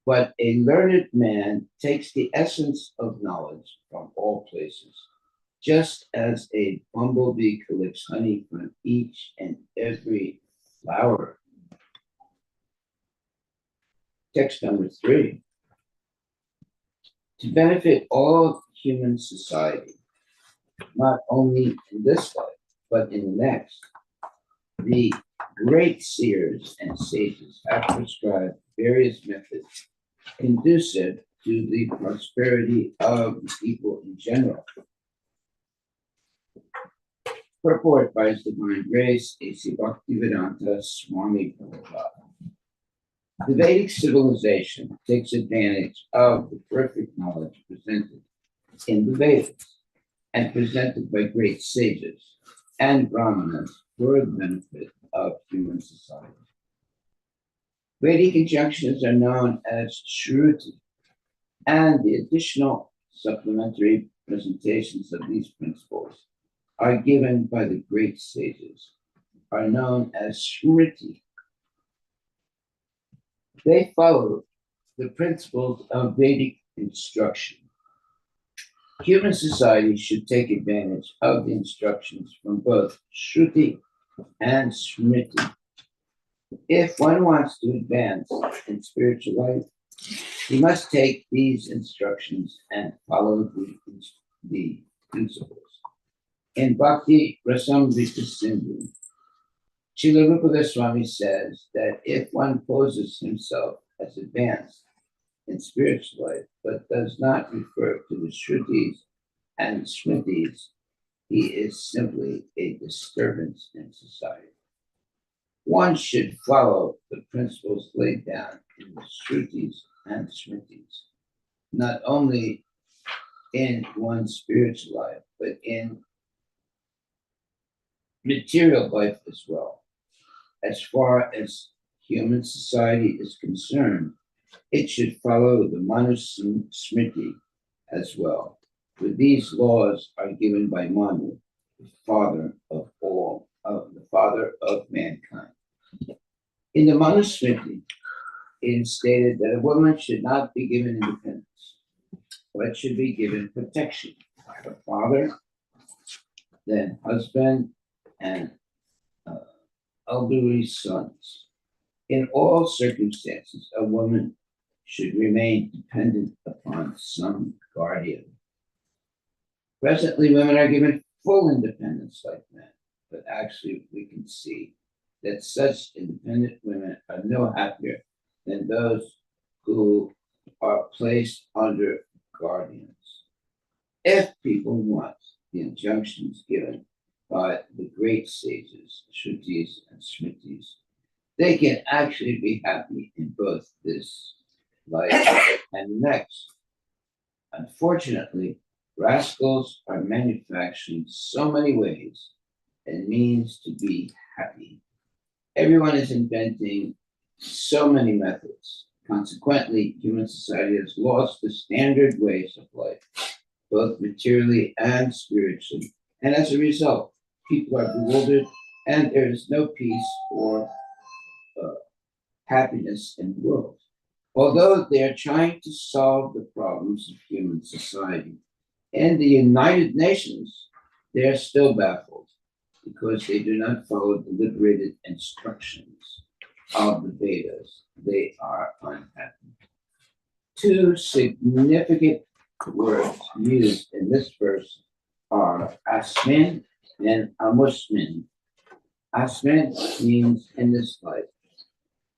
But a learned man takes the essence of knowledge from all places, just as a bumblebee collects honey from each and every flower. Text number 3. To benefit all of human society, not only in this life, but in the next, the great seers and sages have prescribed various methods conducive to the prosperity of the people in general. Purport by His Divine Grace, A.C. Bhaktivedanta Swami Prabhupada. The Vedic civilization takes advantage of the perfect knowledge presented in the Vedas and presented by great sages and brahmanas for the benefit of human society. Vedic injunctions are known as Shruti, and the additional supplementary presentations of these principles are given by the great sages, are known as Smriti. They follow the principles of Vedic instruction. Human society should take advantage of the instructions from both Shruti and Smriti. If one wants to advance in spiritual life, he must take these instructions and follow the principles. In Bhakti Rasamrita Sindhu, Srila Rupa Goswami says that if one poses himself as advanced in spiritual life, but does not refer to the Shrutis and Smritis, he is simply a disturbance in society. One should follow the principles laid down in the Shrutis and Smritis, not only in one's spiritual life, but in material life as well. As far as human society is concerned, it should follow the Manusmriti as well, for these laws are given by Manu, the father of mankind. In the Manusmriti, it is stated that a woman should not be given independence, but should be given protection by her father, then husband, and elderly sons. In all circumstances, a woman should remain dependent upon some guardian. Presently, women are given full independence like men, but actually we can see that such independent women are no happier than those who are placed under guardians. If people want the injunctions given by the great sages, Shrutis and Smritis, they can actually be happy in both this life and next. Unfortunately, rascals are manufacturing so many ways and means to be happy. Everyone is inventing so many methods. Consequently, human society has lost the standard ways of life, both materially and spiritually. And as a result, people are bewildered and there is no peace or happiness in the world. Although they are trying to solve the problems of human society, in the United Nations, they are still baffled because they do not follow the liberated instructions of the Vedas. They are unhappy. Two significant words used in this verse are asmin and amusmin. Asmin means in this life,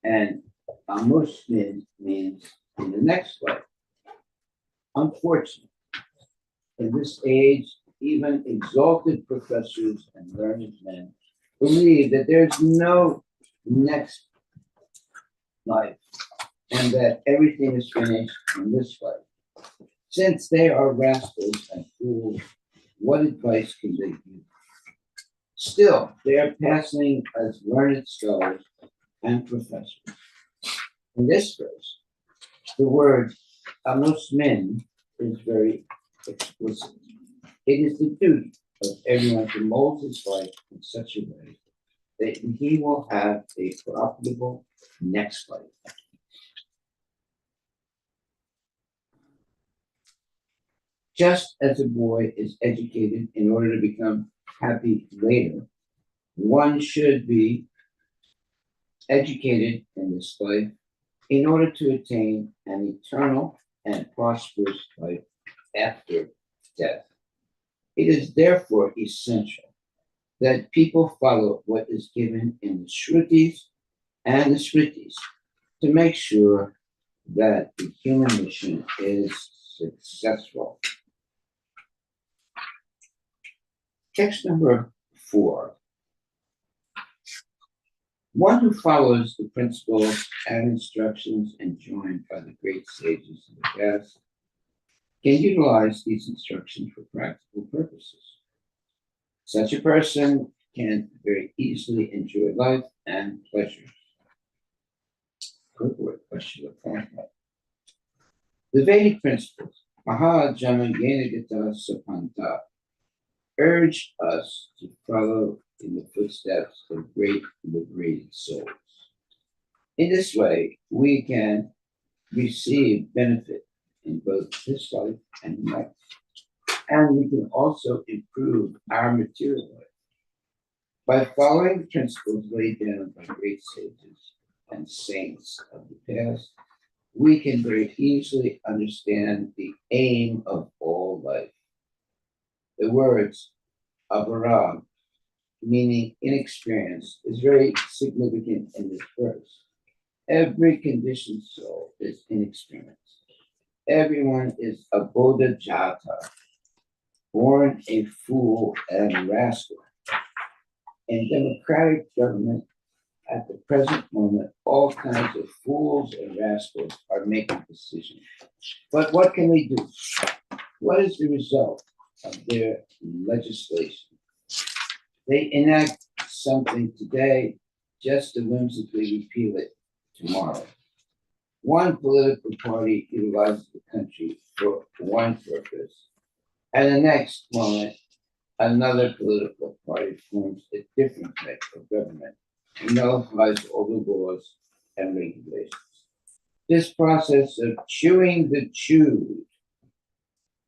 and amusmin means in the next life. Unfortunately, in this age, even exalted professors and learned men believe that there's no next life and that everything is finished in this life. Since they are rascals and fools, what advice can they give? Still, they are passing as learned scholars and professors. In this verse, the word amusmin is very explicit. It is the duty of everyone to mold his life in such a way that he will have a profitable next life. Just as a boy is educated in order to become happy later, one should be educated in this life in order to attain an eternal and prosperous life after death. It is therefore essential that people follow what is given in the Shrutis and the Smritis to make sure that the human mission is successful. Text number 4. One who follows the principles and instructions enjoined by the great sages of the past can utilize these instructions for practical purposes. Such a person can very easily enjoy life and pleasures. The Vedic principles, Mahajana Yenagata Sapanta, urge us to follow in the footsteps of great liberated souls. In this way, we can receive benefit in both this life and next, and we can also improve our material life. By following the principles laid down by great sages and saints of the past, we can very easily understand the aim of all life. The words Avarag, meaning inexperienced, is very significant in this verse. Every conditioned soul is inexperienced. Everyone is a Bodha Jata, born a fool and a rascal. In democratic government, at the present moment, all kinds of fools and rascals are making decisions. But what can we do? What is the result of their legislation? They enact something today just to whimsically repeal it tomorrow. One political party utilizes the country for one purpose, and the next moment, another political party forms a different type of government and nullifies all the laws and regulations. This process of chewing the chewed,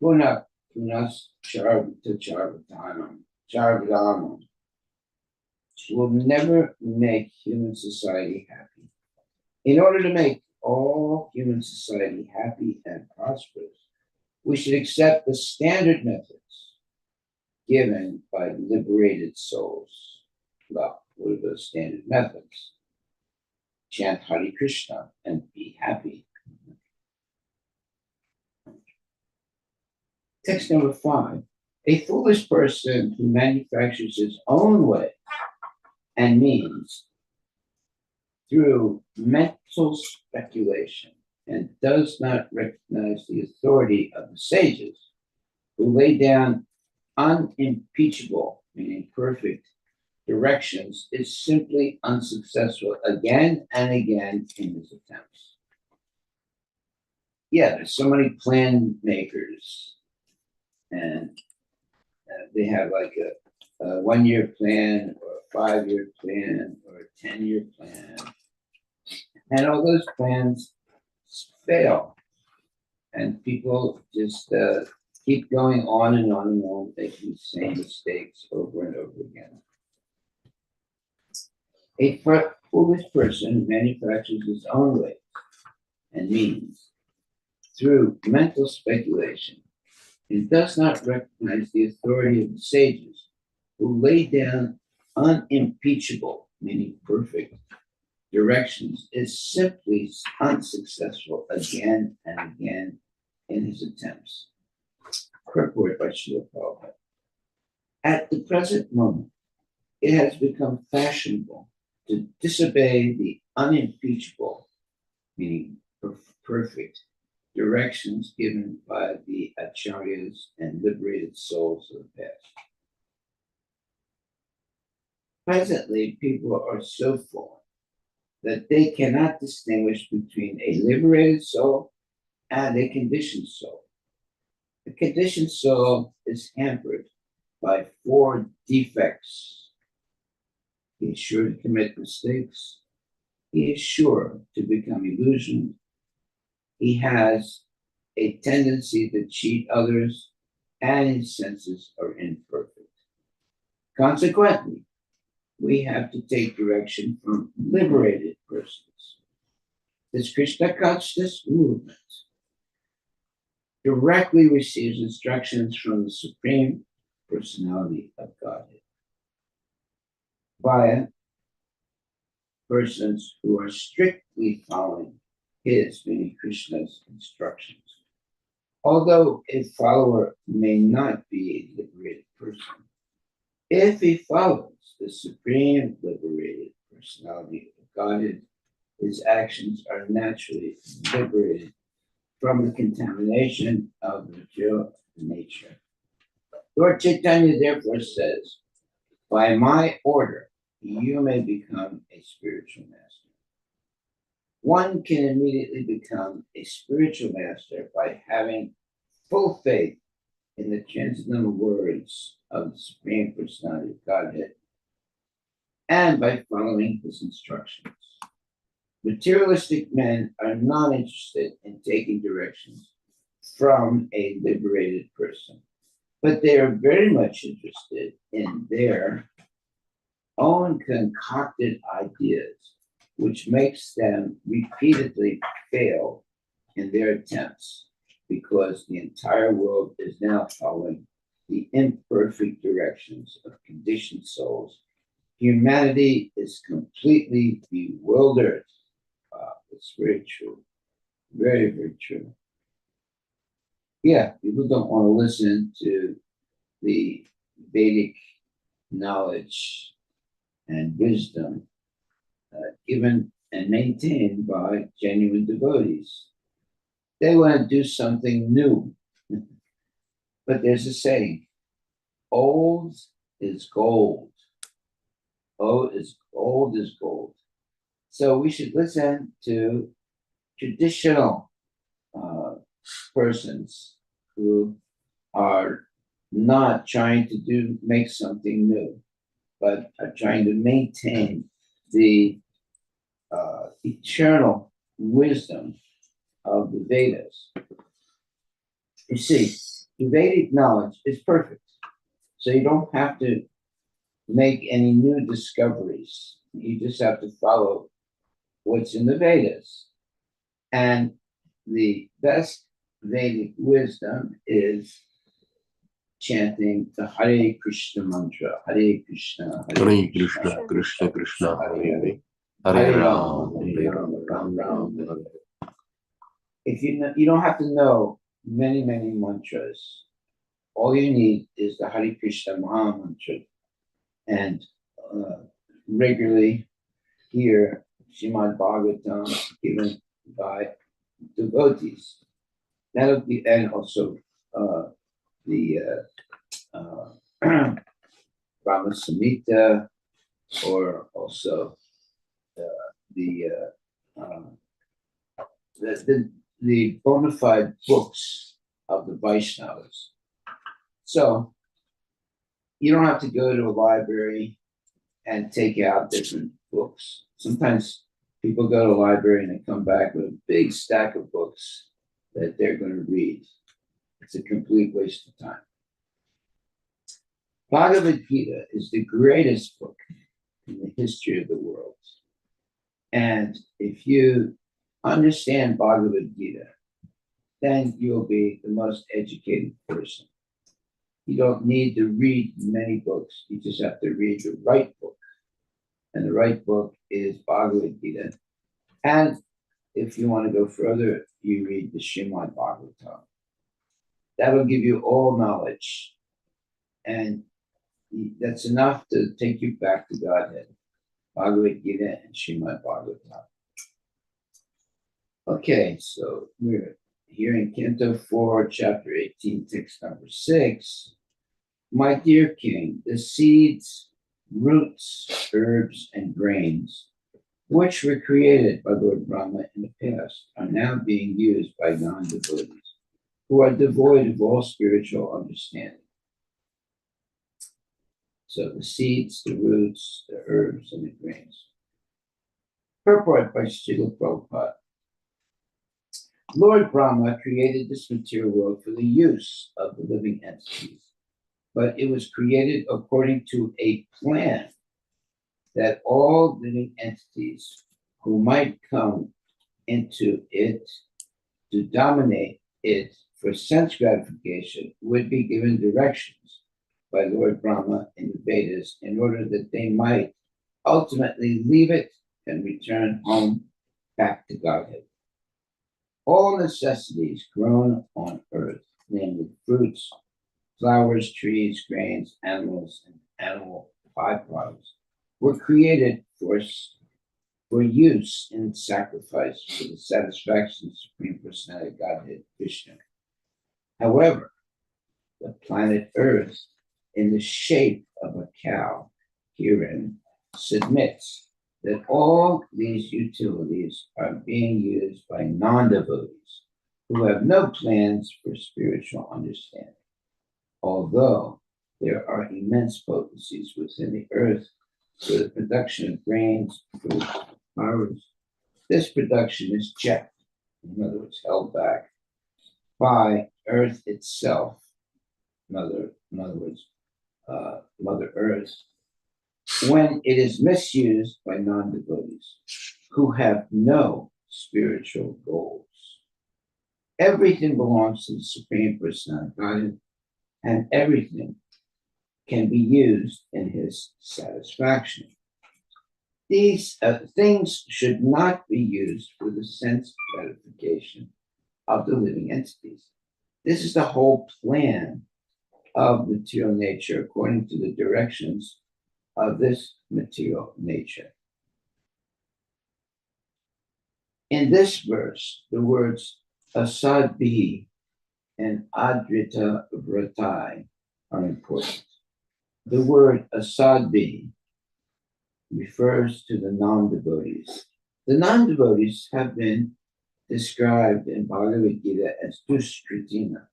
punas charvatanam, will never make human society happy. In order to make all human society happy and prosperous, we should accept the standard methods given by liberated souls. Well, what are those standard methods? Chant Hare Krishna and be happy. Text number 5. A foolish person who manufactures his own way and means through mental speculation and does not recognize the authority of the sages who lay down unimpeachable, meaning perfect, directions is simply unsuccessful again and again in his attempts. Yeah, there's so many plan makers, and they have like a 1-year plan or a 5-year plan or a 10-year plan. And all those plans fail. And people just keep going on and on and on, making the same mistakes over and over again. A foolish person manufactures his own ways and means through mental speculation and does not recognize the authority of the sages who lay down unimpeachable, meaning perfect, directions is simply unsuccessful again and again in his attempts. Purport by Srila Prabhupada. At the present moment, it has become fashionable to disobey the unimpeachable, meaning perfect, directions given by the acharyas and liberated souls of the past. Presently, people are so fallen that they cannot distinguish between a liberated soul and a conditioned soul. The conditioned soul is hampered by 4 defects. He is sure to commit mistakes. He is sure to become illusioned. He has a tendency to cheat others and his senses are imperfect. Consequently, we have to take direction from liberated persons. This Krishna consciousness movement directly receives instructions from the Supreme Personality of Godhead via persons who are strictly following his, meaning Krishna's, instructions. Although a follower may not be a liberated person, if he follows the Supreme Liberated Personality of Godhead, his actions are naturally liberated from the contamination of material nature. Lord Chaitanya therefore says, by my order, you may become a spiritual master. One can immediately become a spiritual master by having full faith in the transcendental words of the Supreme Personality of Godhead and by following his instructions. Materialistic men are not interested in taking directions from a liberated person, but they are very much interested in their own concocted ideas, which makes them repeatedly fail in their attempts because the entire world is now following the imperfect directions of conditioned souls. Humanity is completely bewildered. It's very true. Very, very true. Yeah, people don't want to listen to the Vedic knowledge and wisdom given and maintained by genuine devotees. They want to do something new. But there's a saying, old is gold. Old is gold. So we should listen to traditional persons who are not trying to make something new, but are trying to maintain the eternal wisdom of the Vedas. You see, the Vedic knowledge is perfect, so you don't have to make any new discoveries. You just have to follow what's in the Vedas. And the best Vedic wisdom is chanting the Hare Krishna mantra, Hare Krishna, Hare Krishna, Krishna Krishna, Hare Hare, Hare Ram, Hare Ram, Ram Ram. If you don't have to know many mantras. All you need is the Hare Krishna Maha mantra, and regularly hear Srimad Bhagavatam given by devotees. That'll be, and also the Brahma Samhita, or also the bona fide books of the Vaishnavas. So you don't have to go to a library and take out different books. Sometimes people go to a library and they come back with a big stack of books that they're going to read. It's a complete waste of time. Bhagavad Gita is the greatest book in the history of the world. And if you understand Bhagavad Gita, then you'll be the most educated person. You don't need to read many books. You just have to read the right book. And the right book is Bhagavad Gita. And if you want to go further, you read the Srimad Bhagavatam. That'll give you all knowledge. And that's enough to take you back to Godhead. Bhagavad Gita and Srimad Bhagavatam. Okay, so we're here in Canto 4, Chapter 18, text number 6. My dear king, the seeds, roots, herbs, and grains, which were created by Lord Brahma in the past, are now being used by non-devotees, who are devoid of all spiritual understanding. So the seeds, the roots, the herbs, and the grains. Purport by Srila Prabhupada. Lord Brahma created this material world for the use of the living entities, but it was created according to a plan that all living entities who might come into it to dominate it for sense gratification would be given directions by Lord Brahma in the Vedas in order that they might ultimately leave it and return home back to Godhead. All necessities grown on earth, namely fruits, flowers, trees, grains, animals, and animal byproducts, were created for use in sacrifice for the satisfaction of the Supreme Personality of Godhead, Krishna. However, the planet Earth, in the shape of a cow, herein submits that all these utilities are being used by non-devotees who have no plans for spiritual understanding. Although there are immense potencies within the earth for the production of grains, fruits, flowers, this production is checked, in other words, held back by earth itself, in other words, Mother Earth, when it is misused by non-devotees who have no spiritual goals. Everything belongs to the Supreme Personality of Godhead, and everything can be used in his satisfaction. These things should not be used for the sense gratification of the living entities. This is the whole plan of material nature according to the directions of this material nature. In this verse, the words asadbi and adrita vratai are important. The word asadbi refers to the non-devotees. The non-devotees have been described in Bhagavad Gita as dushkritina,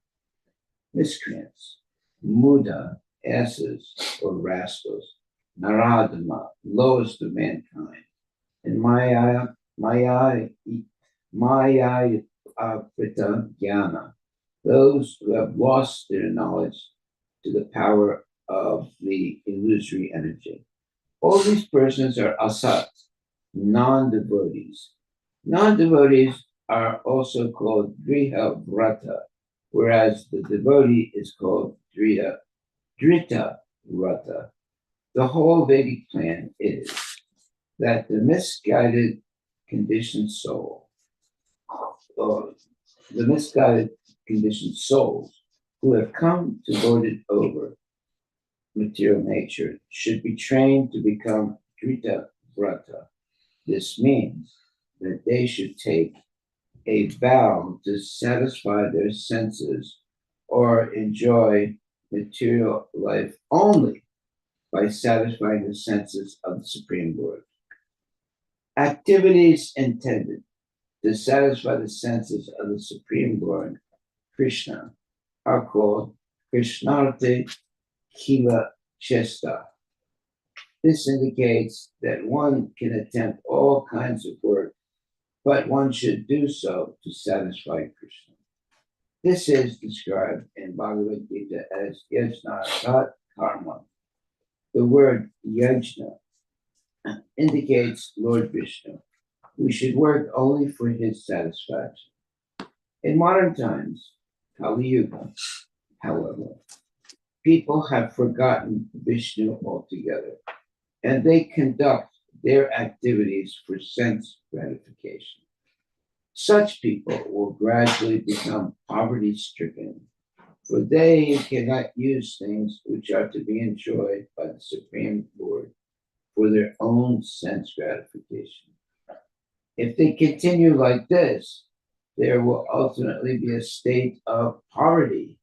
miscreants, muda, asses, or rascals, naradama, lowest of mankind, and maya prita jnana, those who have lost their knowledge to the power of the illusory energy. All these persons are asat, non-devotees. Non-devotees are also called driha vrata, whereas the devotee is called drita vrata. The whole Vedic plan is that the misguided conditioned soul, or the misguided conditioned souls who have come to lord it over material nature should be trained to become drita vrata. This means that they should take a vow to satisfy their senses or enjoy material life only by satisfying the senses of the Supreme Lord. Activities intended to satisfy the senses of the Supreme Lord, Krishna, are called Krishnartha Kiva Chesta. This indicates that one can attempt all kinds of work, but one should do so to satisfy Krishna. This is described in Bhagavad Gita as yajna karma. The word yajna indicates Lord Vishnu. We should work only for his satisfaction. In modern times, Kali Yuga, however, people have forgotten Vishnu altogether, and they conduct their activities for sense gratification. Such people will gradually become poverty-stricken, for they cannot use things which are to be enjoyed by the Supreme Lord for their own sense gratification. If they continue like this, there will ultimately be a state of poverty,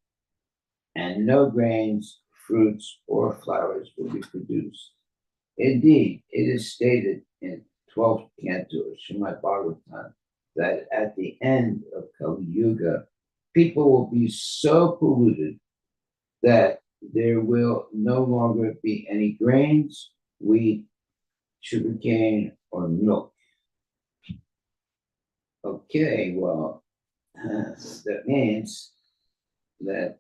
and no grains, fruits, or flowers will be produced. Indeed, it is stated in 12th canto of Srimad Bhagavatam that at the end of Kali Yuga, people will be so polluted that there will no longer be any grains, wheat, sugarcane, or milk. Okay, well, That means that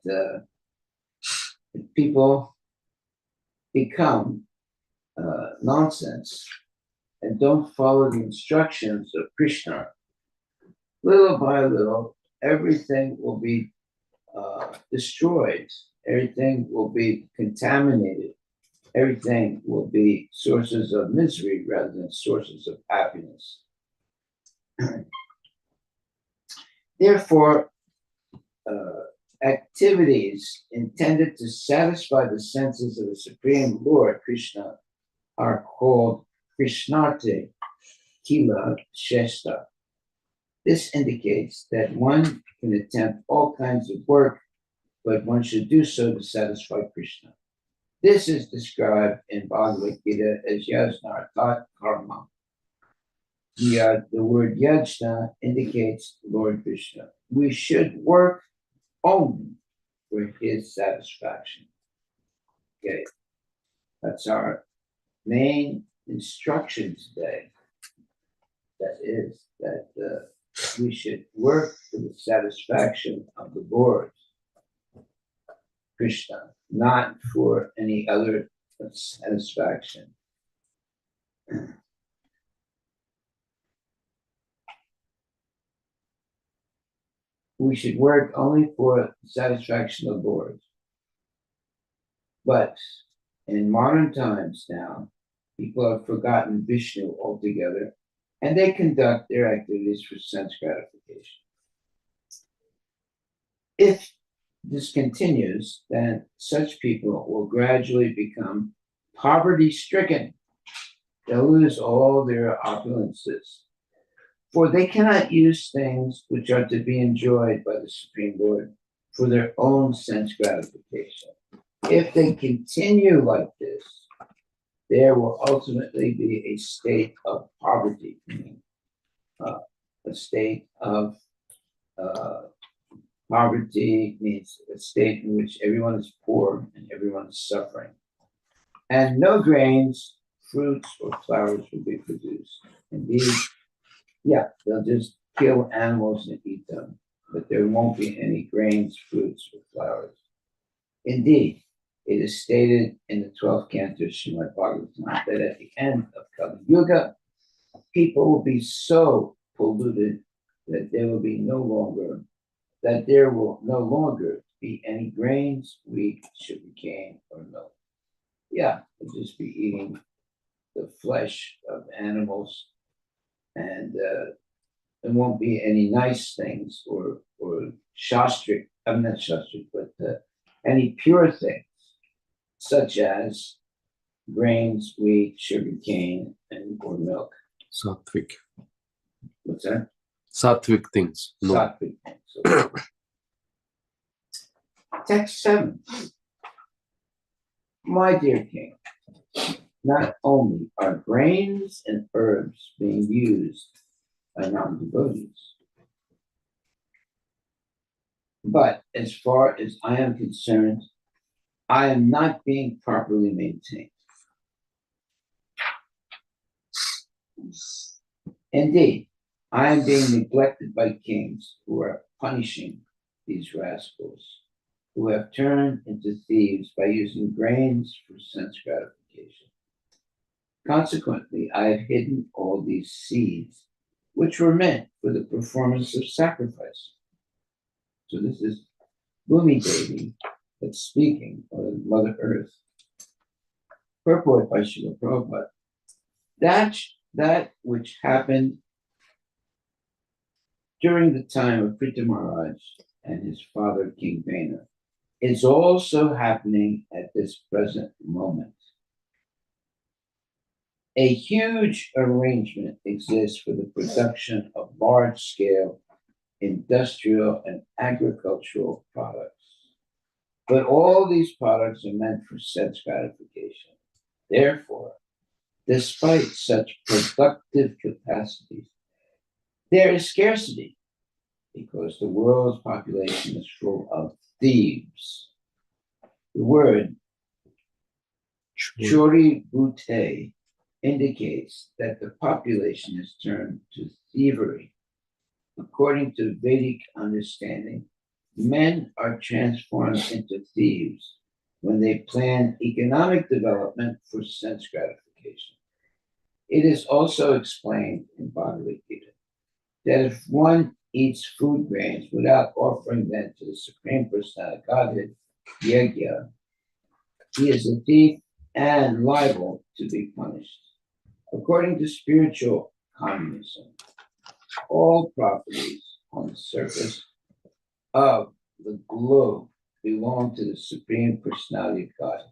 people become nonsense and don't follow the instructions of Krishna, little by little, everything will be destroyed. Everything will be contaminated. Everything will be sources of misery rather than sources of happiness. Therefore, activities intended to satisfy the senses of the Supreme Lord Krishna are called Krishnarte Kila Shesta. This indicates that one can attempt all kinds of work, but one should do so to satisfy Krishna. This is described in Bhagavad Gita as yajnartat karma. The word yajna indicates Lord Krishna. We should work only for his satisfaction. Okay, that's our main instruction today. That is that we should work for the satisfaction of the Lord Krishna, not for any other satisfaction. We should work only for the satisfaction of the Lord. But in modern times now, people have forgotten Vishnu altogether, and they conduct their activities for sense gratification. If this continues, then such people will gradually become poverty-stricken. They'll lose all their opulences, for they cannot use things which are to be enjoyed by the Supreme Lord for their own sense gratification. If they continue like this, there will ultimately be a state of poverty, a state of poverty means a state in which everyone is poor and everyone is suffering. And no grains, fruits, or flowers will be produced. Indeed, they'll just kill animals and eat them, but there won't be any grains, fruits, or flowers. Indeed, it is stated in the 12th canto of Srimad Bhagavatam that at the end of Kali Yuga, people will be so polluted that there will no longer be any grains, wheat, sugarcane, or milk. We'll just be eating the flesh of animals, and there won't be any nice things or shastric, I'm not shastric, but any pure things, such as grains, wheat, sugarcane, or milk. Sattvic. What's that? Sattvic things. No. Sattvic things. So, text 7. My dear king, not only are grains and herbs being used by non-devotees, but as far as I am concerned, I am not being properly maintained. Indeed, I am being neglected by kings who are punishing these rascals who have turned into thieves by using grains for sense gratification. Consequently, I have hidden all these seeds, which were meant for the performance of sacrifice. So this is Bhumi Devi that's speaking, or Mother Earth. Purport by Srila Prabhupada. That which happened during the time of Pritha Maharaj and his father King Vena is also happening at this present moment. A huge arrangement exists for the production of large-scale industrial and agricultural products. But all these products are meant for sense gratification. Therefore, despite such productive capacities, there is scarcity because the world's population is full of thieves. The word chori bute indicates that the population is turned to thievery. according to Vedic understanding, men are transformed into thieves when they plan economic development for sense gratification. It is also explained in Bhagavad Gita that if one eats food grains without offering them to the Supreme Personality of Godhead, Yajna, he is a thief and liable to be punished. According to spiritual communism, all properties on the surface of the globe belong to the Supreme Personality of Godhead.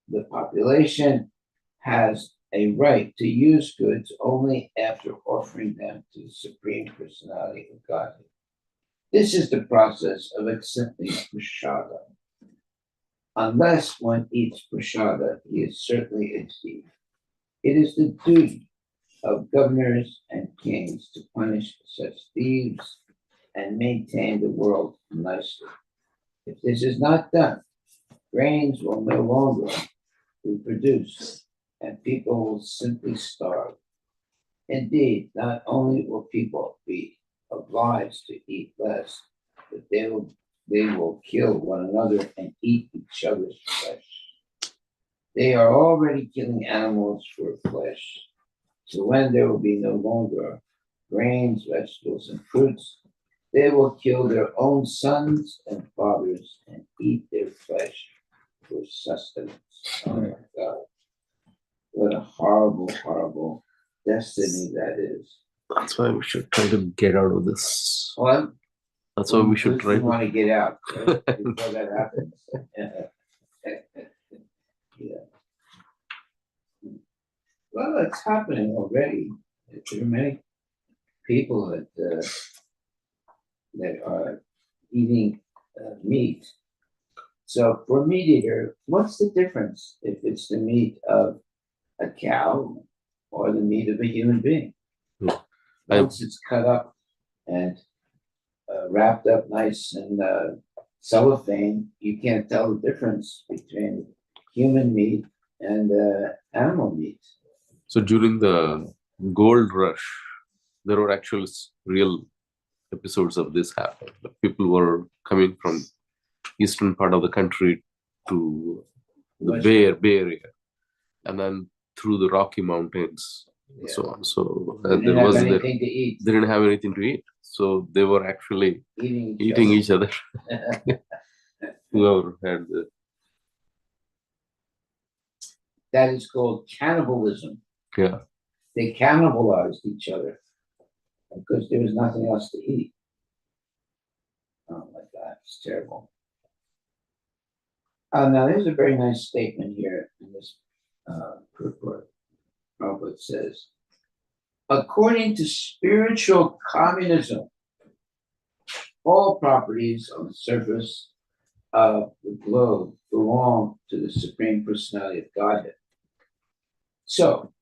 The population has a right to use goods only after offering them to the Supreme Personality of Godhead. This is the process of accepting prasada. Unless one eats prasada, he is certainly a thief. It is the duty of governors and kings to punish such thieves and maintain the world nicely. If this is not done, grains will no longer be produced and people will simply starve. Indeed, not only will people be obliged to eat less, but they will kill one another and eat each other's flesh. They are already killing animals for flesh. So when there will be no longer grains, vegetables, and fruits, they will kill their own sons and fathers and eat their flesh for sustenance. Oh my God. What a horrible, horrible destiny that is. That's why we should try to get out of this. What? That's why we should try We to. want to get out right, before that happens. Yeah. Well, it's happening already. There are many people that are eating meat. So for a meat eater, what's the difference if it's the meat of a cow or the meat of a human being? Once it's cut up and wrapped up nice and cellophane, you can't tell the difference between human meat and animal meat. So during the gold rush, there were actual real episodes of this happening. People were coming from eastern part of the country to the Bay Area, and then through the Rocky Mountains and so on. So They didn't have anything to eat. They didn't have anything to eat. So they were actually eating each other. Whoever had the... That is called cannibalism. Yeah. They cannibalized each other because there was nothing else to eat. Oh my God, it's terrible. Now, there's a very nice statement here in this report. Prabhupada says, according to spiritual communism, all properties on the surface of the globe belong to the Supreme Personality of Godhead. So,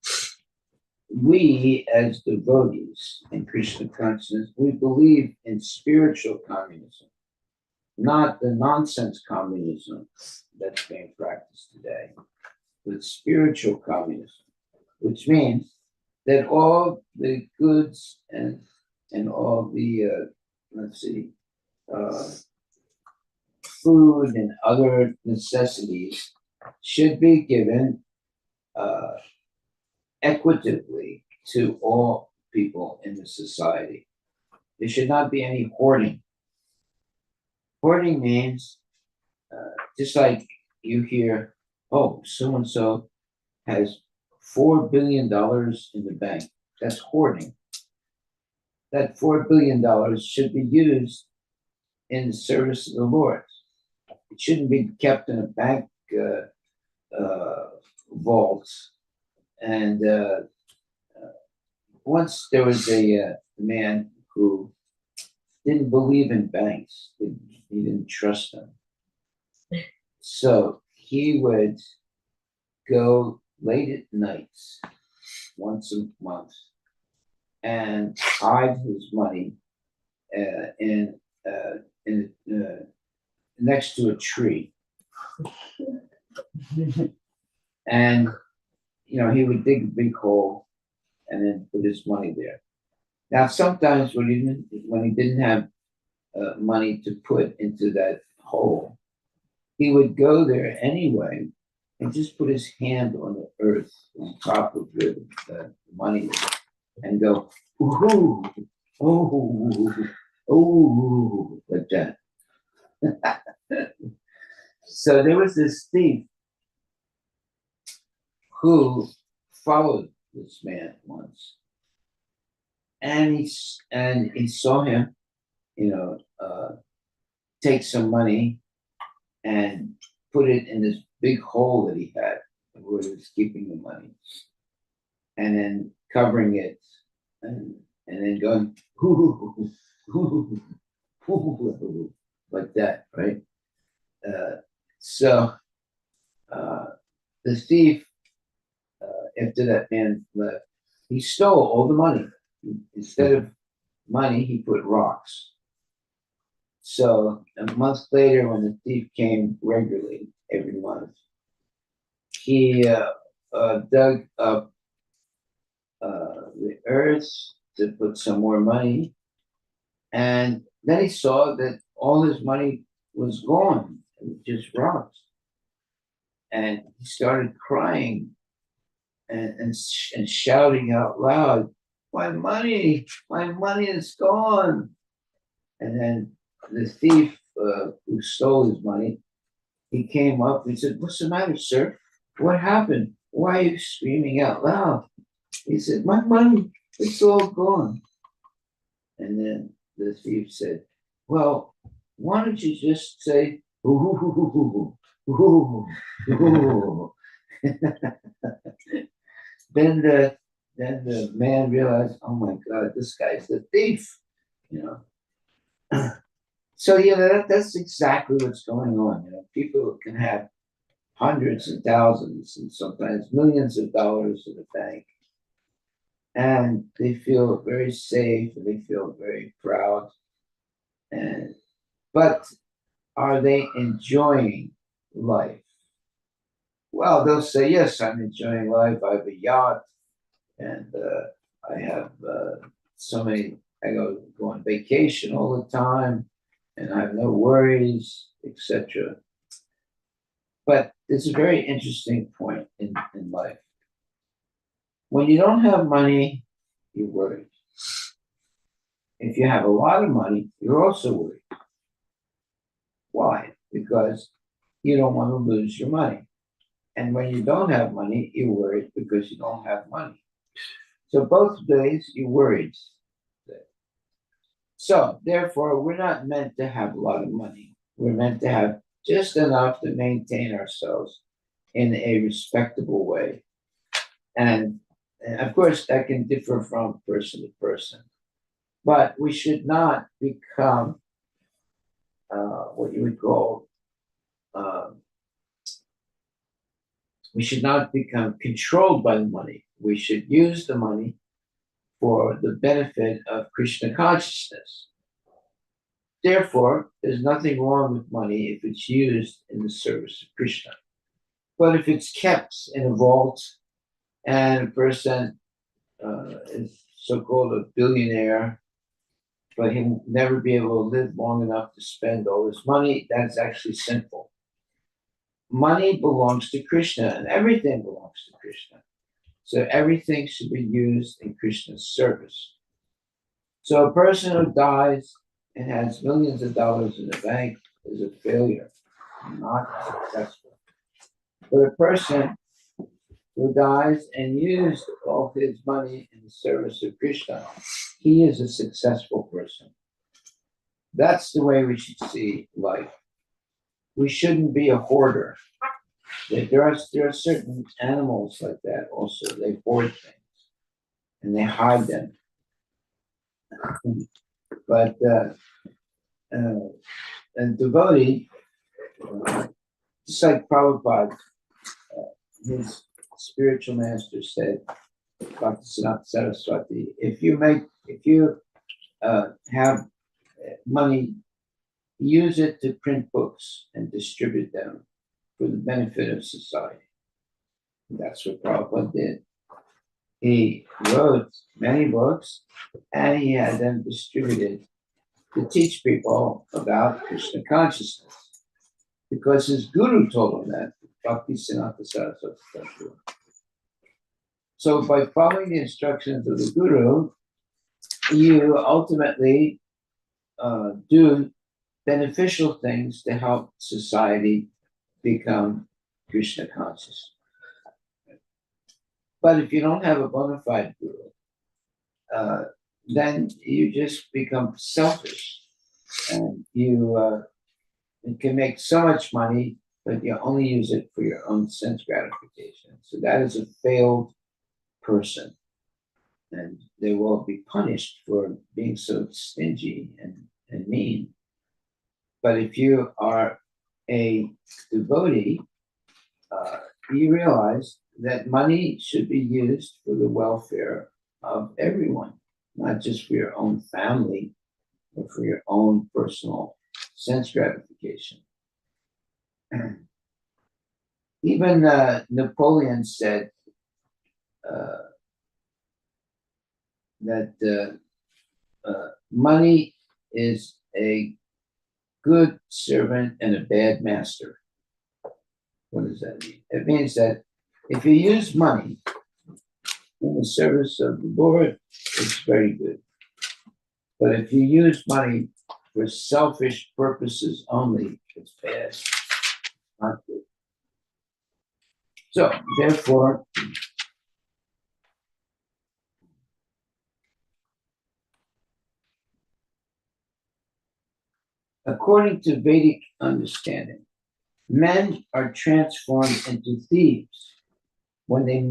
we as devotees in Krishna consciousness, we believe in spiritual communism, not the nonsense communism that's being practiced today, but spiritual communism, which means that all the goods and all the food and other necessities should be given equitably to all people in the society. There should not be any hoarding. Hoarding means just like you hear, oh, so-and-so has $4 billion in the bank. That's hoarding. That $4 billion should be used in the service of the Lord. It shouldn't be kept in a bank vault. And once there was a man who didn't believe in banks. He didn't trust them. So he would go late at nights, once a month, and hide his money next to a tree. And he would dig a big hole and then put his money there. Now, sometimes when he didn't have money to put into that hole, he would go there anyway and just put his hand on the earth on top of the money and go, ooh, oh, oh, like that. So there was this thief who followed this man once, and he saw him, you know, take some money and put it in this big hole that he had where he was keeping the money, and then covering it, and then going "Hoo, hoo, hoo," like that, right? Uh, so uh, the thief, after that man left, he stole all the money. Instead of money, he put rocks. So a month later, when the thief came regularly every month, he dug up the earth to put some more money, and then he saw that all his money was gone, just rocks, and he started crying and shouting out loud, my money is gone!" And then the thief who stole his money, he came up and said, "What's the matter, sir? What happened? Why are you screaming out loud?" He said, "My money, it's all gone." And then the thief said, "Well, why don't you just say, ooh, ooh, ooh." then the man realized, "Oh my God, this guy's the thief," you know. So that's exactly what's going on. People can have hundreds and thousands and sometimes millions of dollars in the bank, and they feel very safe and they feel very proud. And but are they enjoying life? Well, they'll say, "Yes, I'm enjoying life. I have a yacht, and I have so many. I go on vacation all the time, and I have no worries, etc." But it's a very interesting point in life. When you don't have money, you're worried. If you have a lot of money, you're also worried. Why? Because you don't want to lose your money. And when you don't have money, you're worried because you don't have money. So both days you're worried. So therefore, we're not meant to have a lot of money. We're meant to have just enough to maintain ourselves in a respectable way. And of course, that can differ from person to person. But we should not become what you would call, uh, we should not become controlled by the money. We should use the money for the benefit of Krishna consciousness. Therefore, there's nothing wrong with money if it's used in the service of Krishna. But if it's kept in a vault and a person is so-called a billionaire, but he'll never be able to live long enough to spend all his money, that's actually sinful. Money belongs to Krishna, and everything belongs to Krishna. So everything should be used in Krishna's service. So a person who dies and has millions of dollars in the bank is a failure, not successful. But a person who dies and used all his money in the service of Krishna, he is a successful person. That's the way we should see life. We shouldn't be a hoarder. There are certain animals like that also. They hoard things and they hide them. But a devotee, just like Prabhupada, his spiritual master said, Bhaktisiddhanta Saraswati, if you have money, use it to print books and distribute them for the benefit of society. And that's what Prabhupada did. He wrote many books and he had them distributed to teach people about Krishna consciousness because his guru told him that. Bhakti Siddhanta Saraswati Thakur. So by following the instructions of the guru, you ultimately do beneficial things to help society become Krishna conscious. But if you don't have a bona fide guru, then you just become selfish, and you can make so much money, but you only use it for your own sense gratification. So that is a failed person, and they will be punished for being so stingy and mean. But if you are a devotee, you realize that money should be used for the welfare of everyone, not just for your own family or for your own personal sense gratification. Even Napoleon said that money is a good servant and a bad master. What does that mean? It means that if you use money in the service of the Lord, it's very good. But if you use money for selfish purposes only, it's bad, not good. So, therefore, according to Vedic understanding, men are transformed into thieves when they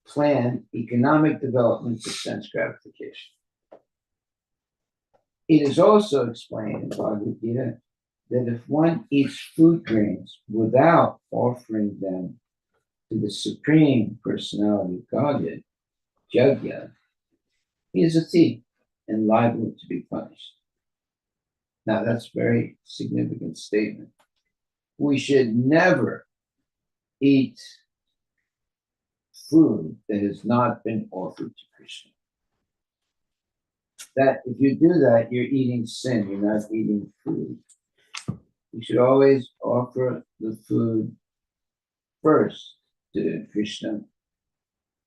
plan economic development for sense gratification. It is also explained in Bhagavad Gita that if one eats food grains without offering them to the Supreme Personality of Godhead, Jagya, he is a thief and liable to be punished. Now, that's a very significant statement. We should never eat food that has not been offered to Krishna. That if you do that, you're eating sin, you're not eating food. You should always offer the food first to Krishna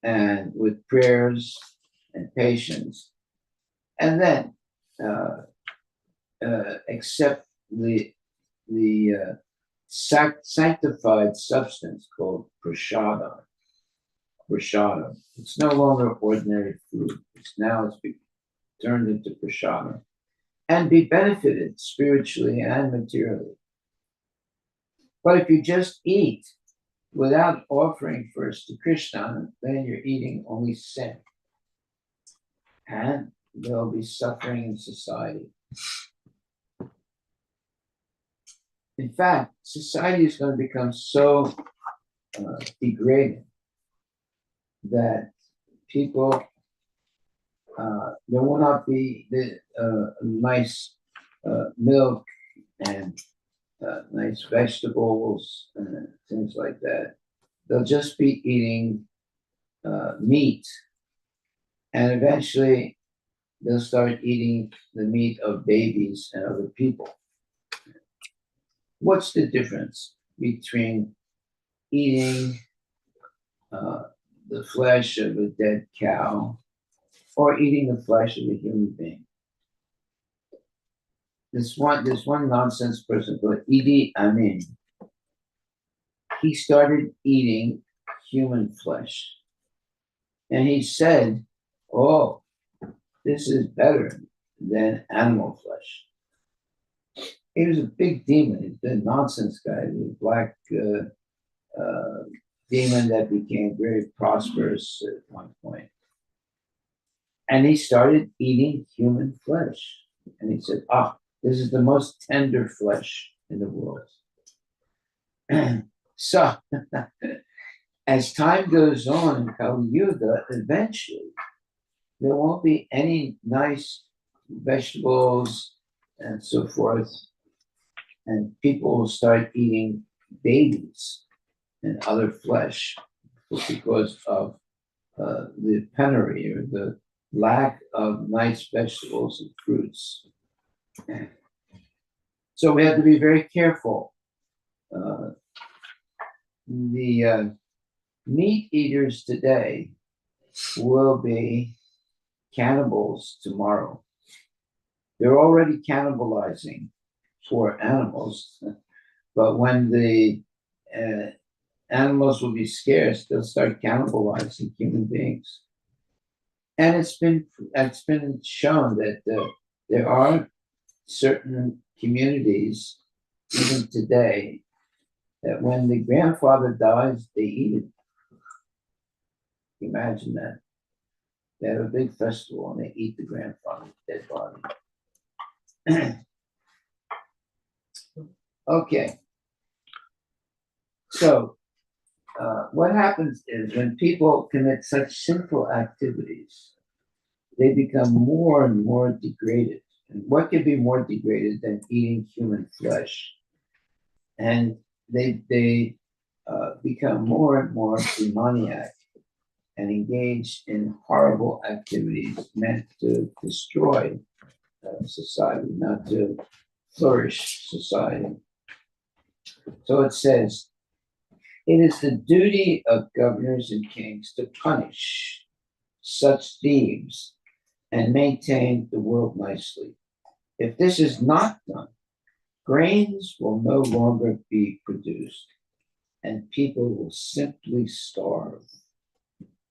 and with prayers and patience, and then accept the sanctified substance called prashadam. Prashadam. It's no longer ordinary food. It's turned into prashadam, and be benefited spiritually and materially. But if you just eat without offering first to Krishna, then you're eating only sin. And there'll be suffering in society. In fact, society is going to become so degraded that people, there will not be the nice milk and nice vegetables and things like that. They'll just be eating meat, and eventually they'll start eating the meat of babies and other people. What's the difference between eating the flesh of a dead cow or eating the flesh of a human being? There's one nonsense person called Idi Amin. He started eating human flesh. And he said, oh, this is better than animal flesh. He was a big demon. He's a nonsense guy. He was a black demon that became very prosperous at one point. And he started eating human flesh. And he said, this is the most tender flesh in the world. So, as time goes on in Kali Yuga, eventually there won't be any nice vegetables and so forth, and people will start eating babies and other flesh because of the penury or the lack of nice vegetables and fruits. So we have to be very careful. The meat eaters today will be cannibals tomorrow. They're already cannibalizing for animals, but when the animals will be scarce, they'll start cannibalizing human beings. And it's been shown that there are certain communities, even today, that when the grandfather dies, they eat it. Imagine that. They have a big festival and they eat the grandfather's dead body. Okay. So, what happens is when people commit such sinful activities, they become more and more degraded. And what could be more degraded than eating human flesh? And they become more and more demoniac and engage in horrible activities meant to destroy society, not to flourish society. So it says, it is the duty of governors and kings to punish such thieves and maintain the world nicely. If this is not done, grains will no longer be produced and people will simply starve.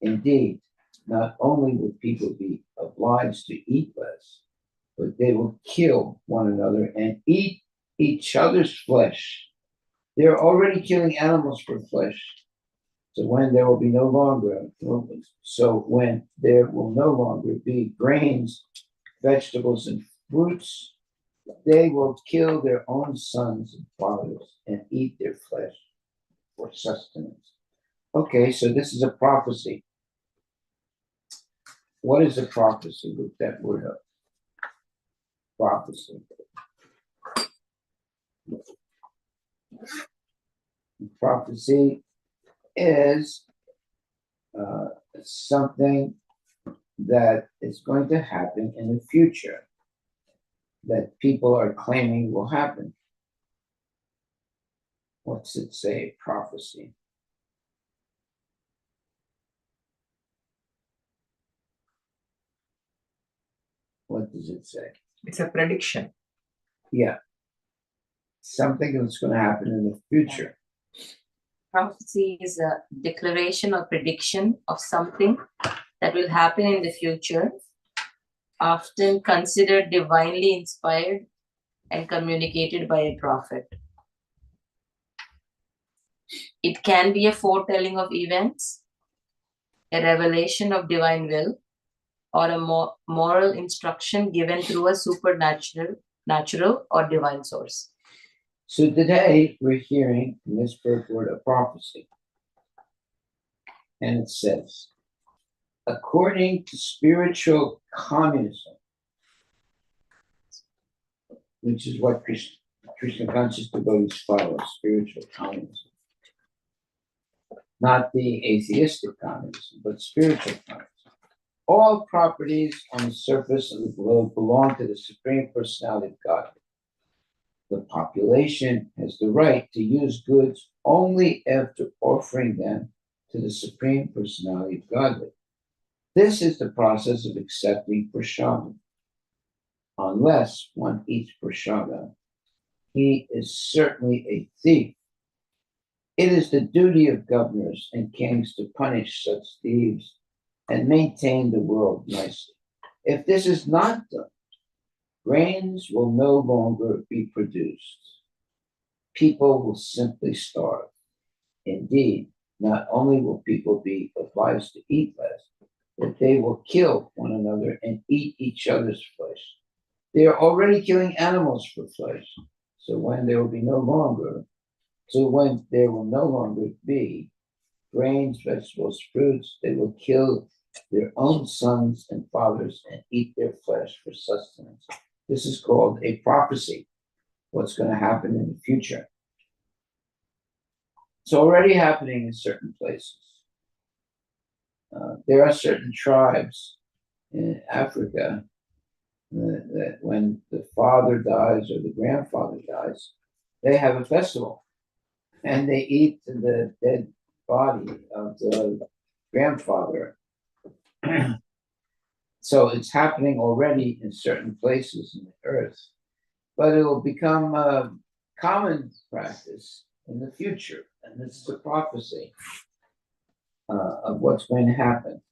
Indeed, not only will people be obliged to eat less, but they will kill one another and eat each other's flesh. They're already killing animals for flesh. So when there will no longer be grains, vegetables, and fruits, they will kill their own sons and fathers and eat their flesh for sustenance. Okay, so this is a prophecy. What is a prophecy? Look that word up. Prophecy. Prophecy is something that is going to happen in the future that people are claiming will happen. What's it say? Prophecy. What does it say? It's a prediction. Yeah. Something that's going to happen in the future. Prophecy is a declaration or prediction of something that will happen in the future, often considered divinely inspired and communicated by a prophet. It can be a foretelling of events, a revelation of divine will, or a moral instruction given through a natural or divine source. So today we're hearing in this first word a prophecy. And it says, according to spiritual communism, which is what Krishna conscious devotees follow, spiritual communism. Not the atheistic communism, but spiritual communism. All properties on the surface of the globe belong to the Supreme Personality of Godhead. The population has the right to use goods only after offering them to the Supreme Personality of Godhead. This is the process of accepting prashadam. Unless one eats prashadam, he is certainly a thief. It is the duty of governors and kings to punish such thieves and maintain the world nicely. If this is not done, grains will no longer be produced. People will simply starve. Indeed, not only will people be obliged to eat less, but they will kill one another and eat each other's flesh. They are already killing animals for flesh. So when there will no longer be grains, vegetables, fruits, they will kill their own sons and fathers and eat their flesh for sustenance. This is called a prophecy, what's going to happen in the future. It's already happening in certain places. There are certain tribes in Africa that when the father dies or the grandfather dies, they have a festival and they eat the dead body of the grandfather. So it's happening already in certain places in the earth, but it will become a common practice in the future. And this is a prophecy of what's going to happen.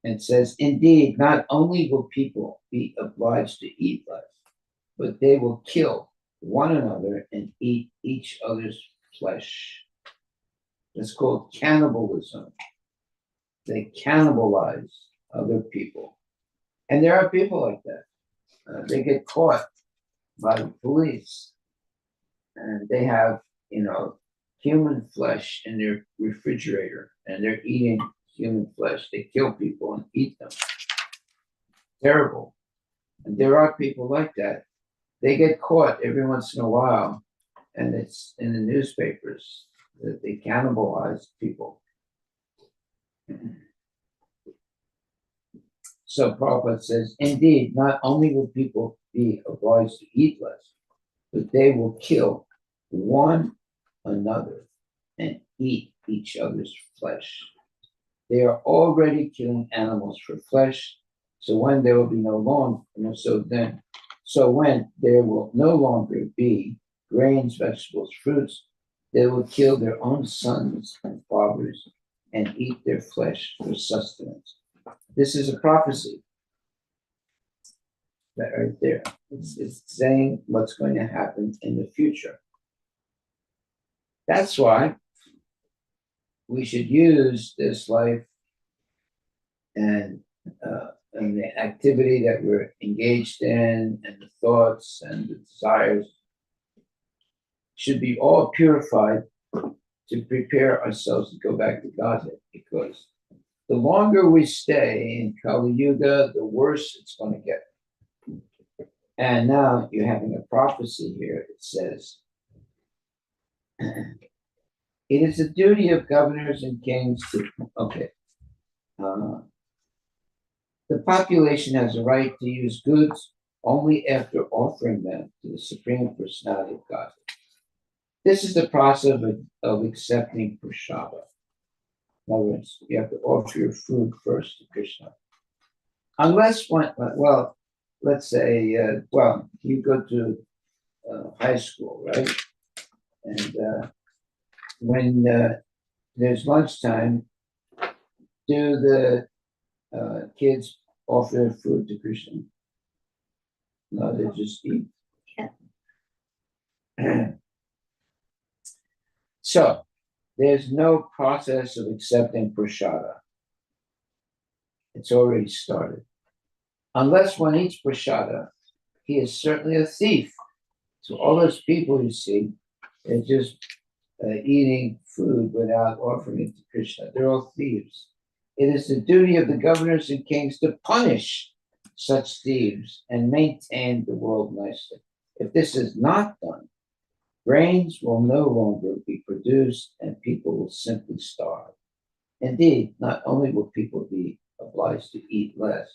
It says, indeed, not only will people be obliged to eat less, but they will kill one another and eat each other's flesh. It's called cannibalism. They cannibalize other people. And there are people like that. They get caught by the police and they have, human flesh in their refrigerator and they're eating human flesh. They kill people and eat them. Terrible. And there are people like that. They get caught every once in a while, and it's in the newspapers that they cannibalize people. So Prabhupada says, indeed, not only will people be obliged to eat less, but they will kill one another and eat each other's flesh. They are already killing animals for flesh. So when there will be no longer, so when there will no longer be grains, vegetables, fruits, they will kill their own sons and fathers and eat their flesh for sustenance. This is a prophecy. That right there. It's saying what's going to happen in the future. That's why we should use this life and the activity that we're engaged in and the thoughts and the desires should be all purified to prepare ourselves to go back to Godhead, because the longer we stay in Kali Yuga, the worse it's going to get. And now you're having a prophecy here. It says, it is the duty of governors and kings to, the population has a right to use goods only after offering them to the Supreme Personality of God. This is the process of accepting prasada. In other words, you have to offer your food first to Krishna. Unless let's say, you go to high school, right? And when there's lunchtime, do the kids offer their food to Krishna? No, they just eat. Yeah. So there's no process of accepting prasada. It's already started. Unless one eats prasada, he is certainly a thief. So all those people you see, they're just eating food without offering it to Krishna. They're all thieves. It is the duty of the governors and kings to punish such thieves and maintain the world nicely. If this is not done, grains will no longer be produced and people will simply starve. Indeed, not only will people be obliged to eat less,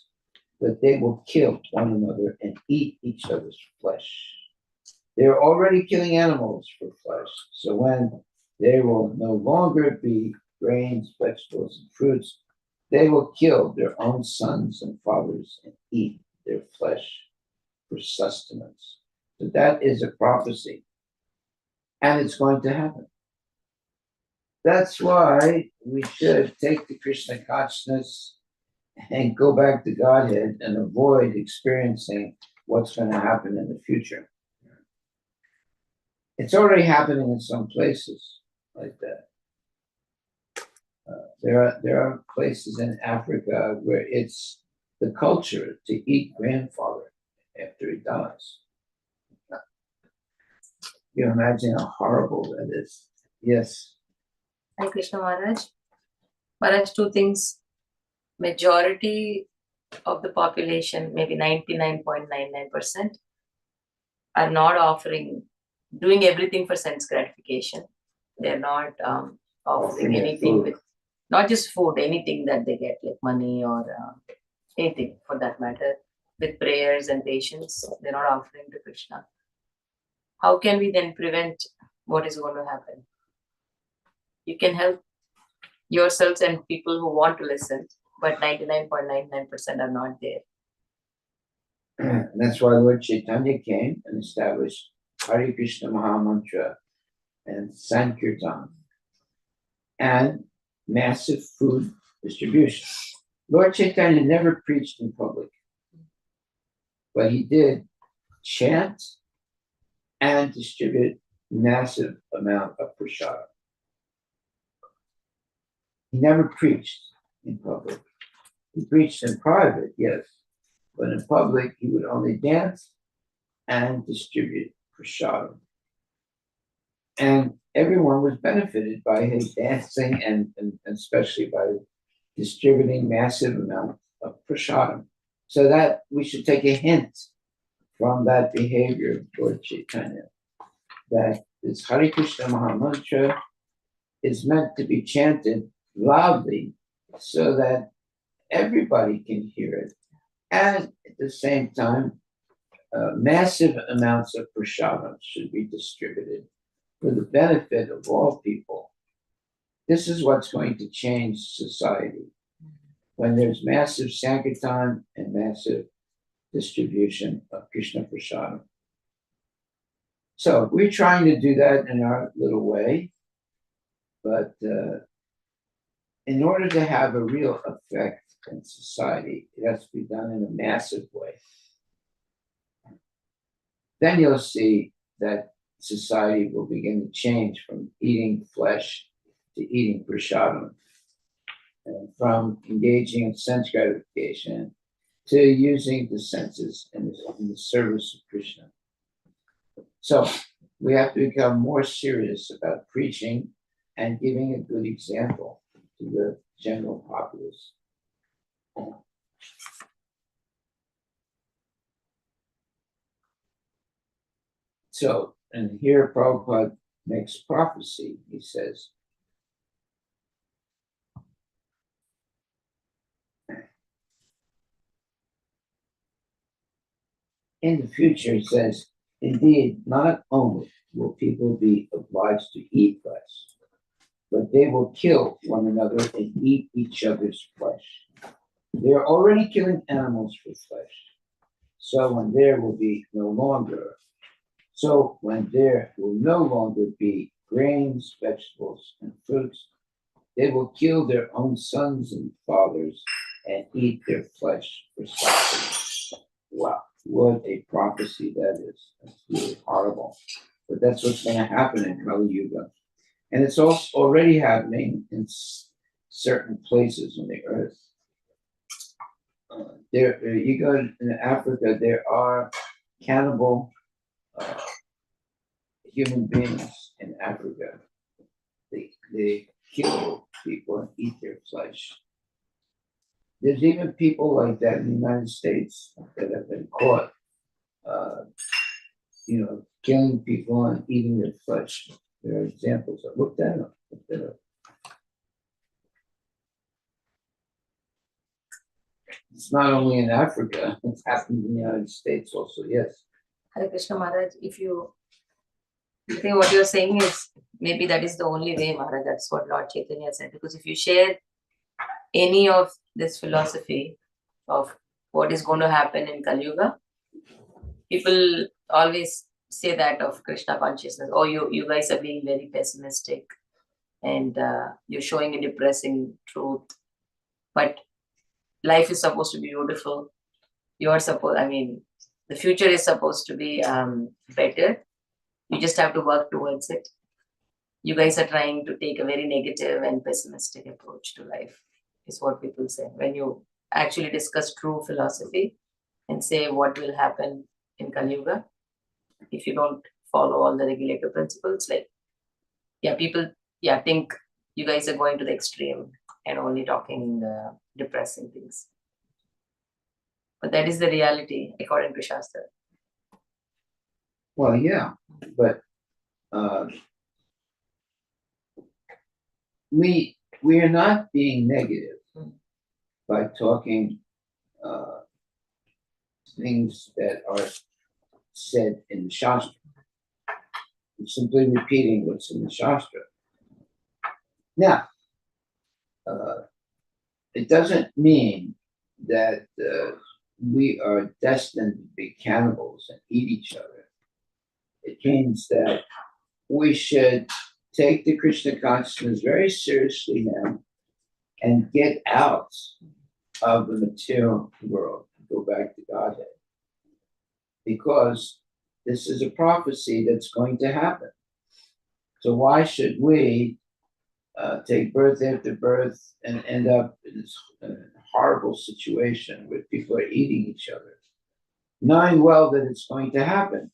but they will kill one another and eat each other's flesh. They are already killing animals for flesh, so when there will no longer be grains, vegetables, and fruits, they will kill their own sons and fathers and eat their flesh for sustenance. So that is a prophecy, and it's going to happen. That's why we should take the Krishna consciousness and go back to Godhead and avoid experiencing what's going to happen in the future. It's already happening in some places like that. There are places in Africa where it's the culture to eat grandfather after he dies. You imagine how horrible that is. Yes. Hi, Krishna Maharaj. Maharaj, two things. Majority of the population, maybe 99.99%, are not doing everything for sense gratification. They're not offering anything with not just food, anything that they get, like money or anything for that matter, with prayers and patience, they're not offering to Krishna. How can we then prevent what is going to happen? You can help yourselves and people who want to listen, but 99.99% are not there. And that's why Lord Chaitanya came and established Hare Krishna Mahamantra and Sankirtan and massive food distribution. Lord Chaitanya never preached in public, but he did chant and distribute massive amount of prasada. He never preached in public. He preached in private, yes, but in public he would only dance and distribute prasada. And everyone was benefited by his dancing and especially by distributing massive amounts of prasadam. So that we should take a hint from that behavior of Lord Chaitanya, that this Hare Krishna Mahamantra is meant to be chanted loudly so that everybody can hear it. And at the same time, massive amounts of prasadam should be distributed for the benefit of all people. This is what's going to change society. When there's massive sankirtan and massive distribution of Krishna prasadam. So we're trying to do that in our little way, but in order to have a real effect in society, it has to be done in a massive way. Then you'll see that society will begin to change from eating flesh to eating prasadam, and from engaging in sense gratification to using the senses in the service of Krishna. So we have to become more serious about preaching and giving a good example to the general populace. So, and here Prabhupada makes prophecy. He says, in the future, he says, indeed, not only will people be obliged to eat flesh, but they will kill one another and eat each other's flesh. They are already killing animals for flesh. So when there will no longer be grains, vegetables, and fruits, they will kill their own sons and fathers and eat their flesh for sustenance. Wow, what a prophecy that is. That's really horrible. But that's what's going to happen in Kali Yuga. And it's also already happening in certain places on the earth. You go in Africa, there are cannibal human beings in Africa. They kill people and eat their flesh. There's even people like that in the United States that have been caught, killing people and eating their flesh. There are examples. Look that up. It's not only in Africa, it's happened in the United States also, yes. Hare Krishna Maharaj, I think what you're saying is maybe that is the only way, Maharaj. That's what Lord Chaitanya said. Because if you share any of this philosophy of what is going to happen in Kali Yuga, people always say that of Krishna consciousness. Oh, you guys are being very pessimistic and you're showing a depressing truth. But life is supposed to be beautiful. The future is supposed to be better. You just have to work towards it. You guys are trying to take a very negative and pessimistic approach to life, is what people say. When you actually discuss true philosophy and say what will happen in Kali Yuga, if you don't follow all the regulator principles, people think you guys are going to the extreme and only talking depressing things. But that is the reality according to Shastra. Well, yeah, but we we are not being negative by talking things that are said in the Shastra. We're simply repeating what's in the Shastra. Now, it doesn't mean that we are destined to be cannibals and eat each other. It means that we should take the Krishna consciousness very seriously now and get out of the material world, go back to Godhead. Because this is a prophecy that's going to happen. So why should we take birth after birth and end up in this horrible situation where people are eating each other, knowing well that it's going to happen?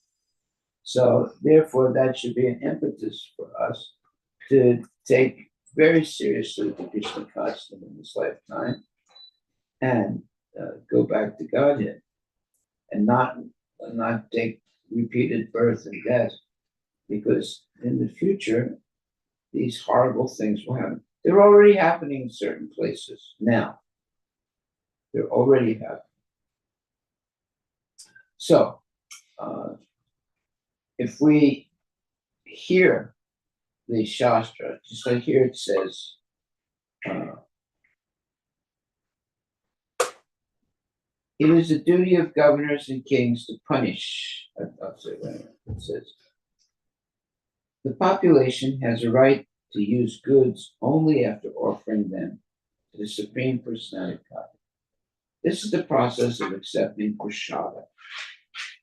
So therefore, that should be an impetus for us to take very seriously the Krishna consciousness in this lifetime and go back to Godhead and not take repeated birth and death, because in the future, these horrible things will happen. They're already happening in certain places now. They're already happening. So, if we hear the Shastra, just like here it says, it is the duty of governors and kings to punish. I'll say that. It says, the population has a right to use goods only after offering them to the Supreme Personality of God. This is the process of accepting prasada.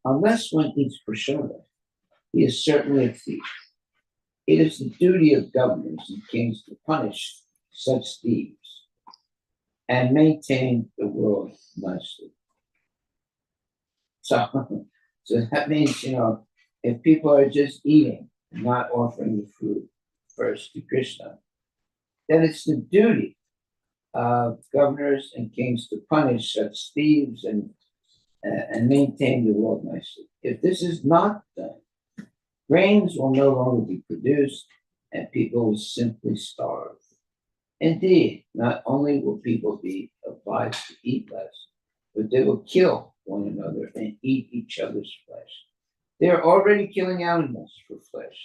Unless one eats prasada, he is certainly a thief. It is the duty of governors and kings to punish such thieves and maintain the world nicely. So that means, if people are just eating and not offering the food first to Krishna, then it's the duty of governors and kings to punish such thieves and maintain the world nicely. If this is not done, grains will no longer be produced and people will simply starve. Indeed, not only will people be obliged to eat less, but they will kill one another and eat each other's flesh. They are already killing animals for flesh.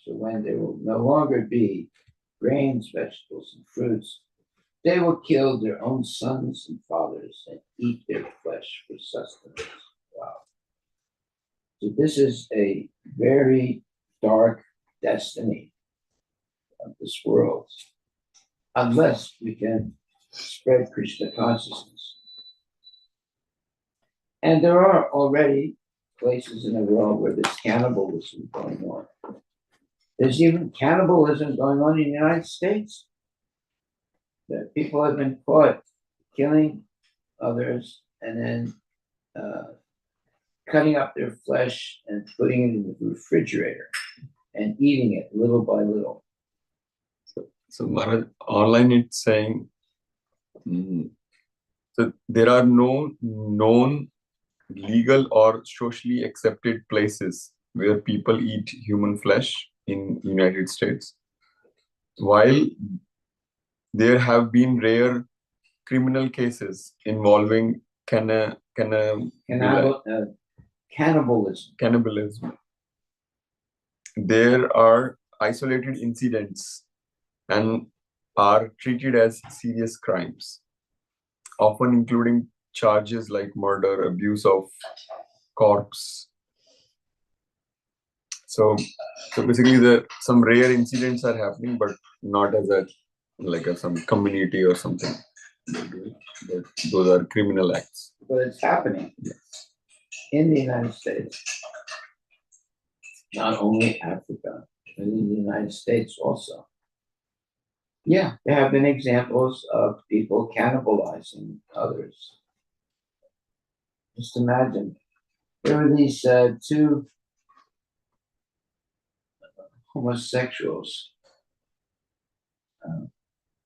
So when there will no longer be grains, vegetables, and fruits, they will kill their own sons and fathers and eat their flesh for sustenance. Wow. So this is a very dark destiny of this world, unless we can spread Krishna consciousness. And there are already places in the world where there's cannibalism going on. There's even cannibalism going on in the United States. That people have been caught killing others and then cutting up their flesh and putting it in the refrigerator and eating it little by little. So Maharaj, online it's saying, so there are no known legal or socially accepted places where people eat human flesh in United States, while there have been rare criminal cases involving cannibalism. There are isolated incidents and are treated as serious crimes, often including charges like murder, abuse of corpse. So basically, some rare incidents are happening, but not as some community or something. Those are criminal acts. But it's happening in the United States, not only Africa, but in the United States also. Yeah, there have been examples of people cannibalizing others. Just imagine, there were these two homosexuals,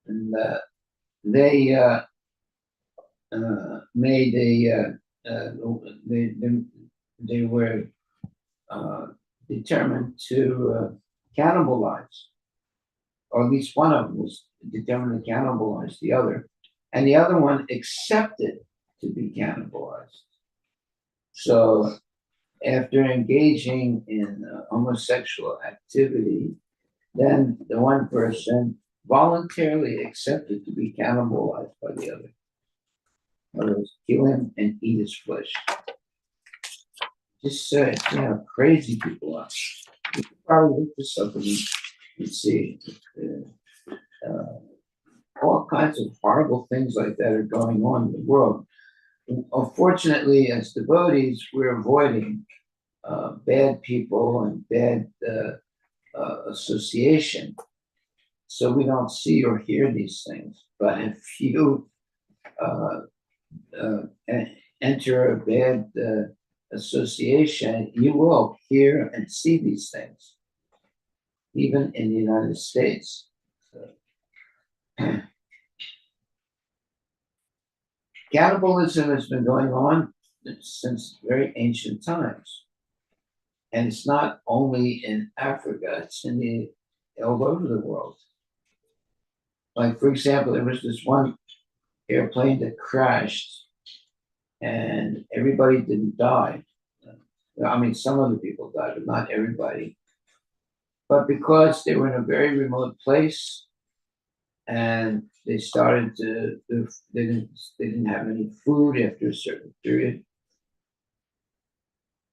and they made they were determined to cannibalize, or at least one of them was determined to cannibalize the other, and the other one accepted to be cannibalized. So after engaging in homosexual activity, then the one person voluntarily accepted to be cannibalized by the other. In other words, kill him and eat his flesh. Just see how crazy people are. You can probably look this up and see all kinds of horrible things like that are going on in the world. Unfortunately, as devotees, we're avoiding bad people and bad association, so we don't see or hear these things. But if you enter a bad association, you will hear and see these things, even in the United States. So, cannibalism has been going on since very ancient times. And it's not only in Africa, it's all over the world. Like, for example, there was this one airplane that crashed and everybody didn't die. I mean, some of the people died, but not everybody. But because they were in a very remote place and they started they didn't have any food after a certain period.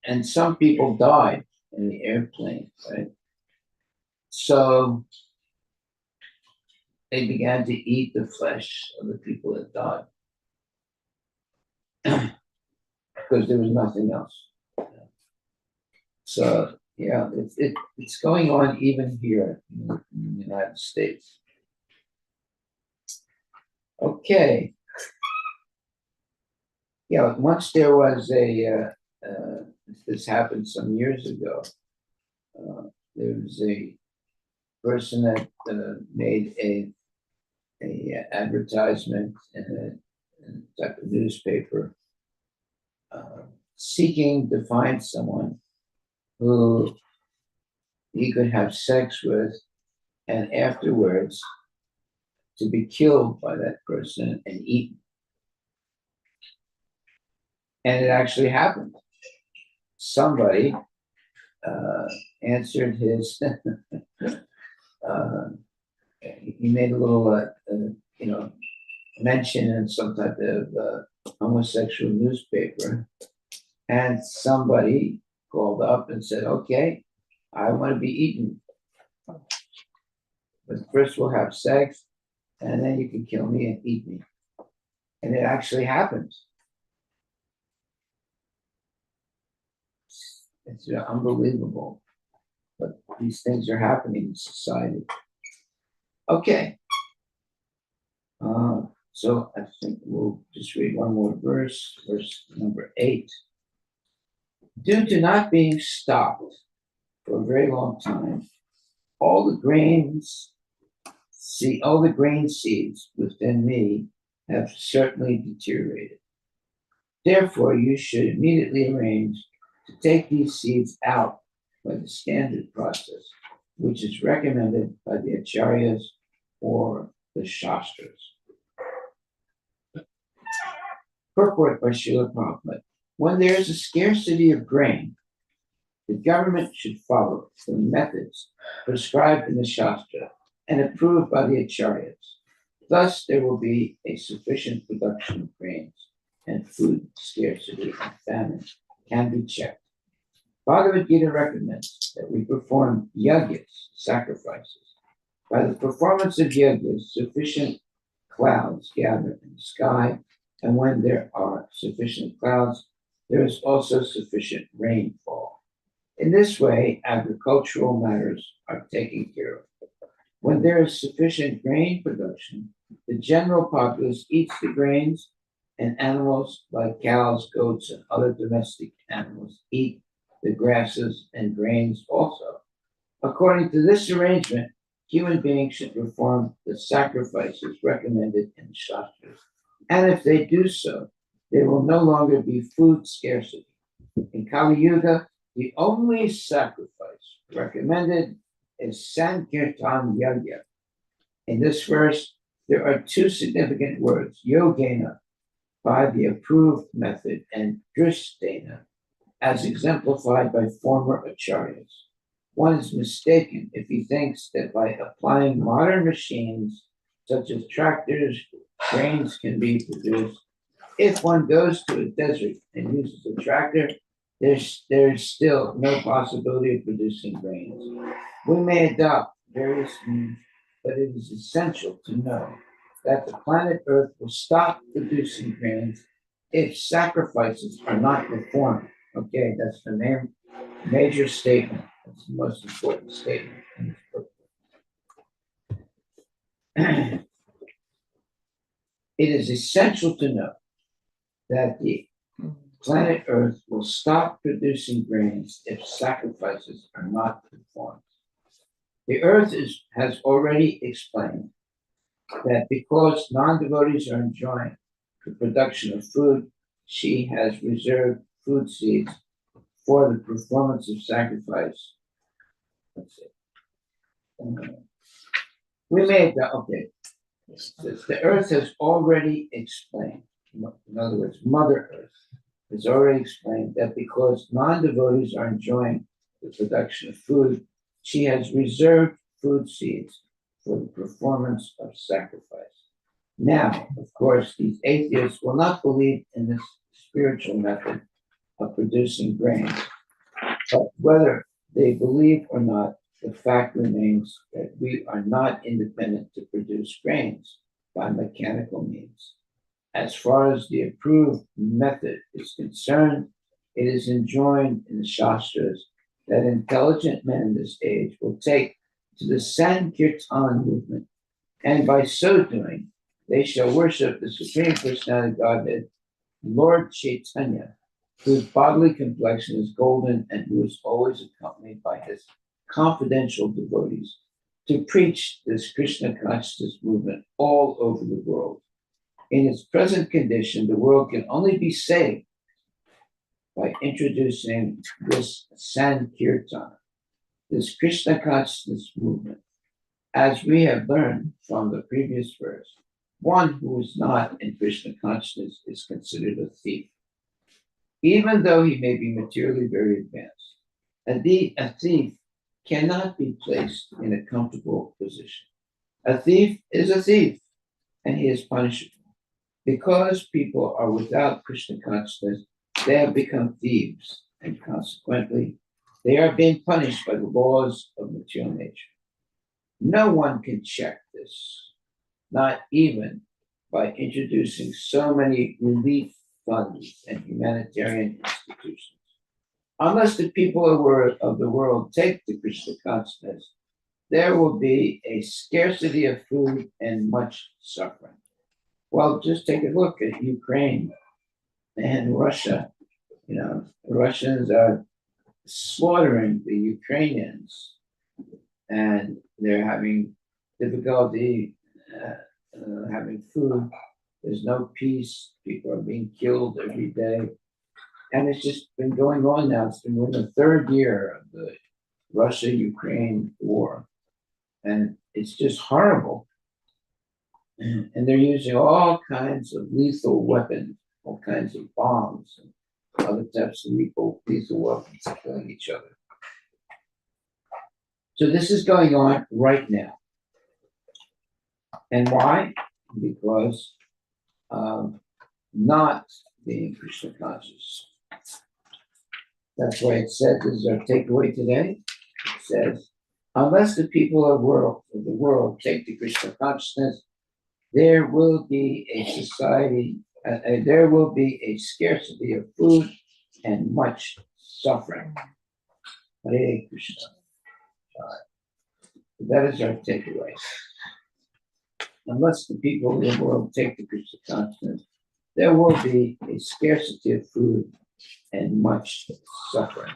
And some people died in the airplane, right? So they began to eat the flesh of the people that died because there was nothing else. So yeah, it's going on even here in the United States. Okay. Yeah, once there was this happened some years ago. There was a person that made a advertisement in a type of newspaper seeking to find someone who he could have sex with, and afterwards to be killed by that person and eaten. And it actually happened. Somebody answered his, he made a little, mention in some type of homosexual newspaper. And somebody called up and said, okay, I want to be eaten. But first we'll have sex, and then you can kill me and eat me. And it actually happened. It's unbelievable. But these things are happening in society. Okay. So I think we'll just read one more verse number 8. Due to not being stopped for a very long time, all the grain seeds within me have certainly deteriorated. Therefore, you should immediately arrange to take these seeds out by the standard process, which is recommended by the acharyas or the shastras. Purport by Srila Prabhupada. When there is a scarcity of grain, the government should follow the methods prescribed in the Shastra and approved by the acharyas. Thus, there will be a sufficient production of grains, and food scarcity and famine can be checked. Bhagavad Gita recommends that we perform yagyas, sacrifices. By the performance of yagyas, sufficient clouds gather in the sky, and when there are sufficient clouds, there is also sufficient rainfall. In this way, agricultural matters are taken care of. When there is sufficient grain production, the general populace eats the grains, and animals like cows, goats, and other domestic animals eat the grasses and grains also. According to this arrangement, human beings should perform the sacrifices recommended in the Shastras. And if they do so, there will no longer be food scarcity. In Kali Yuga, the only sacrifice recommended is Sankirtan Yagya, In this verse, there are two significant words, yogena, by the approved method, and drishtena, as exemplified by former acharyas. One is mistaken if he thinks that by applying modern machines, such as tractors, grains can be produced. If one goes to a desert and uses a tractor, there's still no possibility of producing grains. We may adopt various means, but it is essential to know that the planet Earth will stop producing grains if sacrifices are not performed. Okay, that's the major statement. That's the most important statement in this book. It is essential to know that the planet Earth will stop producing grains if sacrifices are not performed. The Earth has already explained that because non-devotees are enjoying the production of food, she has reserved food seeds for the performance of sacrifice. Let's see. We made the, okay. The Earth has already explained, in other words, Mother Earth has already explained that because non-devotees are enjoying the production of food, she has reserved food seeds for the performance of sacrifice. Now, of course, these atheists will not believe in this spiritual method of producing grains, but whether they believe or not, the fact remains that we are not independent to produce grains by mechanical means. As far as the approved method is concerned, it is enjoined in the Shastras that intelligent men in this age will take to the Sankirtan movement, and by so doing, they shall worship the Supreme Personality of Godhead, Lord Chaitanya, whose bodily complexion is golden and who is always accompanied by his confidential devotees, to preach this Krishna consciousness movement all over the world. In its present condition, the world can only be saved by introducing this Sankirtan, this Krishna consciousness movement. As we have learned from the previous verse, one who is not in Krishna consciousness is considered a thief, even though he may be materially very advanced. A thief cannot be placed in a comfortable position. A thief is a thief, and he is punishable. Because people are without Krishna consciousness, they have become thieves, and consequently, they are being punished by the laws of material nature. No one can check this, not even by introducing so many relief funds and humanitarian institutions. Unless the people of the world take to Krishna consciousness, there will be a scarcity of food and much suffering. Well, just take a look at Ukraine and Russia. You know, the Russians are slaughtering the Ukrainians, and they're having difficulty having food. There's no peace. People are being killed every day. And it's just been going on now. It's been in the third year of the Russia-Ukraine war. And it's just horrible. And they're using all kinds of lethal weapons, all kinds of bombs and other types of lethal weapons to killing each other. So this is going on right now. And why? Because not being Krishna conscious. That's why it said, this is our takeaway today. It says, unless the people of the world take to Krishna consciousness, there will be a society, there will be a scarcity of food and much suffering. Hare Krishna. That is our takeaway. Unless the people of the world take to Krishna consciousness, there will be a scarcity of food and much suffering.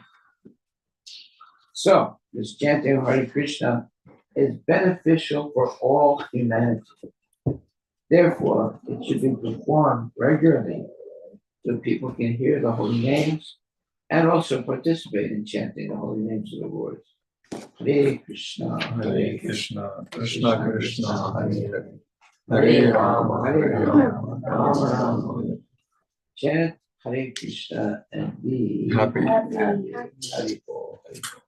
So, this chanting of Hare Krishna is beneficial for all humanity. Therefore, it should be performed regularly so people can hear the holy names and also participate in chanting the holy names of the Lord. Hare Krishna, Hare Krishna, Krishna Krishna, Hare Hare, Hare Hare Rama, Hare Rama, Rama Rama, Hare. chant Hare Krishna and be Happy. Hare Bol, Hare Bol.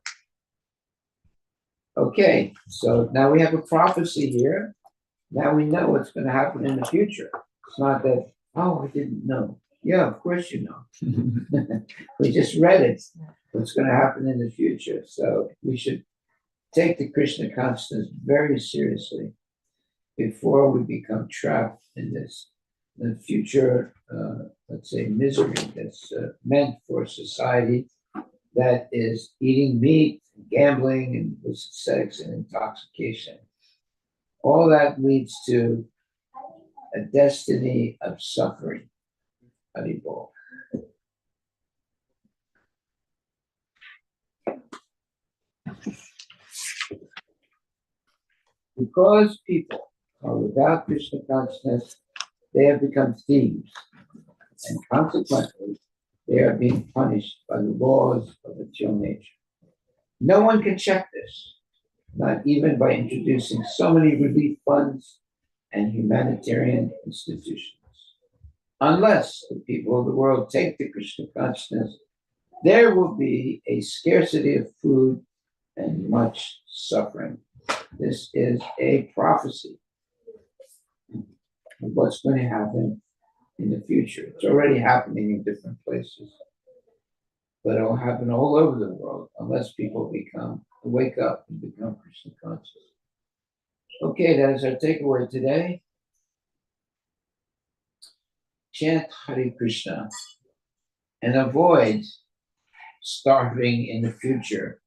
Okay, so now we have a prophecy here. Now we know what's going to happen in the future. It's not that, oh, I didn't know. Yeah, of course you know. We just read it. What's going to happen in the future. So we should take the Krishna consciousness very seriously before we become trapped in this the future, let's say, misery that's meant for society that is eating meat, gambling, and illicit sex and intoxication. All that leads to a destiny of suffering. Haribol. Because people are without Krishna consciousness, they have become thieves, and consequently, they are being punished by the laws of material nature. No one can check this, not even by introducing so many relief funds and humanitarian institutions. Unless the people of the world take the Krishna consciousness, there will be a scarcity of food and much suffering. This is a prophecy of what's going to happen in the future. It's already happening in different places, but it will happen all over the world unless people wake up and become Krishna conscious. Okay, that is our takeaway today. Chant Hare Krishna and avoid starving in the future.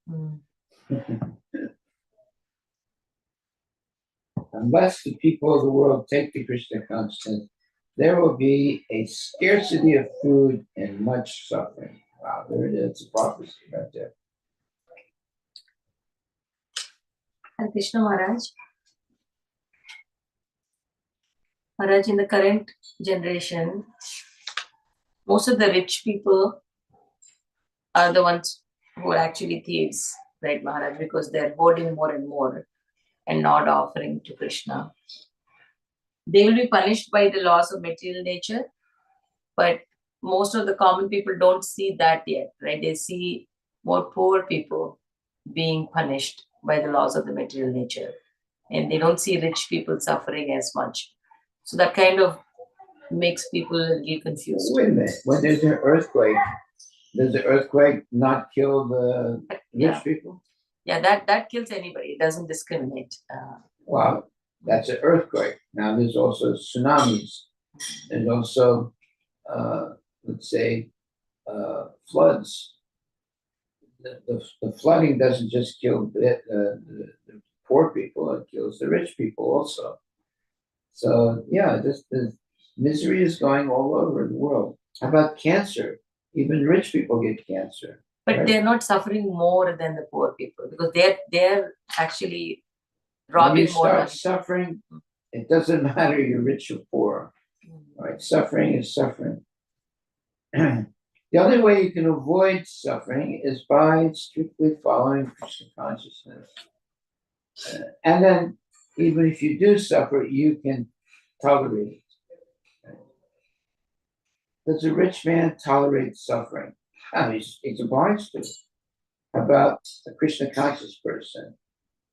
Unless the people of the world take the Krishna consciousness, there will be a scarcity of food and much suffering. Wow, there it is. It's a prophecy right there. Hare Krishna Maharaj. Maharaj, in the current generation, most of the rich people are the ones who are actually thieves, right, Maharaj? Because they're hoarding more and more and not offering to Krishna. They will be punished by the laws of material nature, but most of the common people don't see that yet, right? They see more poor people being punished by the laws of the material nature, and they don't see rich people suffering as much. So that kind of makes people get confused. Wait a minute. When there's an earthquake, does the earthquake not kill the rich people? Yeah, that kills anybody. It doesn't discriminate. Wow, that's an earthquake. Now there's also tsunamis. There's also, let's say, floods. The flooding doesn't just kill the poor people, it kills the rich people also. So yeah, the misery is going all over the world. How about cancer? Even rich people get cancer. But right? they're not suffering more than the poor people because they're actually When robbing you more start money. suffering, it doesn't matter you're rich or poor. All right, suffering is suffering. The only way you can avoid suffering is by strictly following Krishna consciousness. And then, even if you do suffer, you can tolerate it. Does a rich man tolerate suffering? Oh, he's obliged to. How about a Krishna conscious person?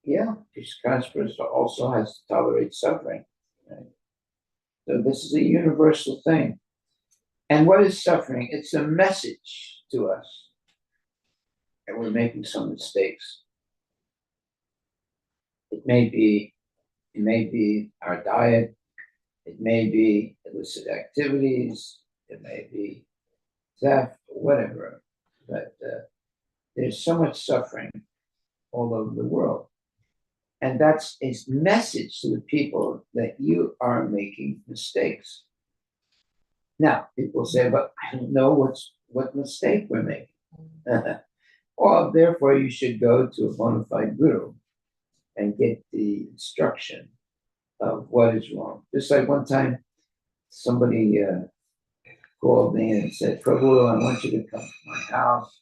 Yeah, Krishna conscious person also has to tolerate suffering. Right? So this is a universal thing. And what is suffering? It's a message to us that we're making some mistakes. It may be our diet, it may be illicit activities, it may be theft, whatever. But there's so much suffering all over the world. And that's a message to the people that you are making mistakes. Now, people say, but I don't know what mistake we're making. Well, therefore, you should go to a bona fide guru and get the instruction of what is wrong. Just like one time, somebody called me and said, Prabhu, I want you to come to my house.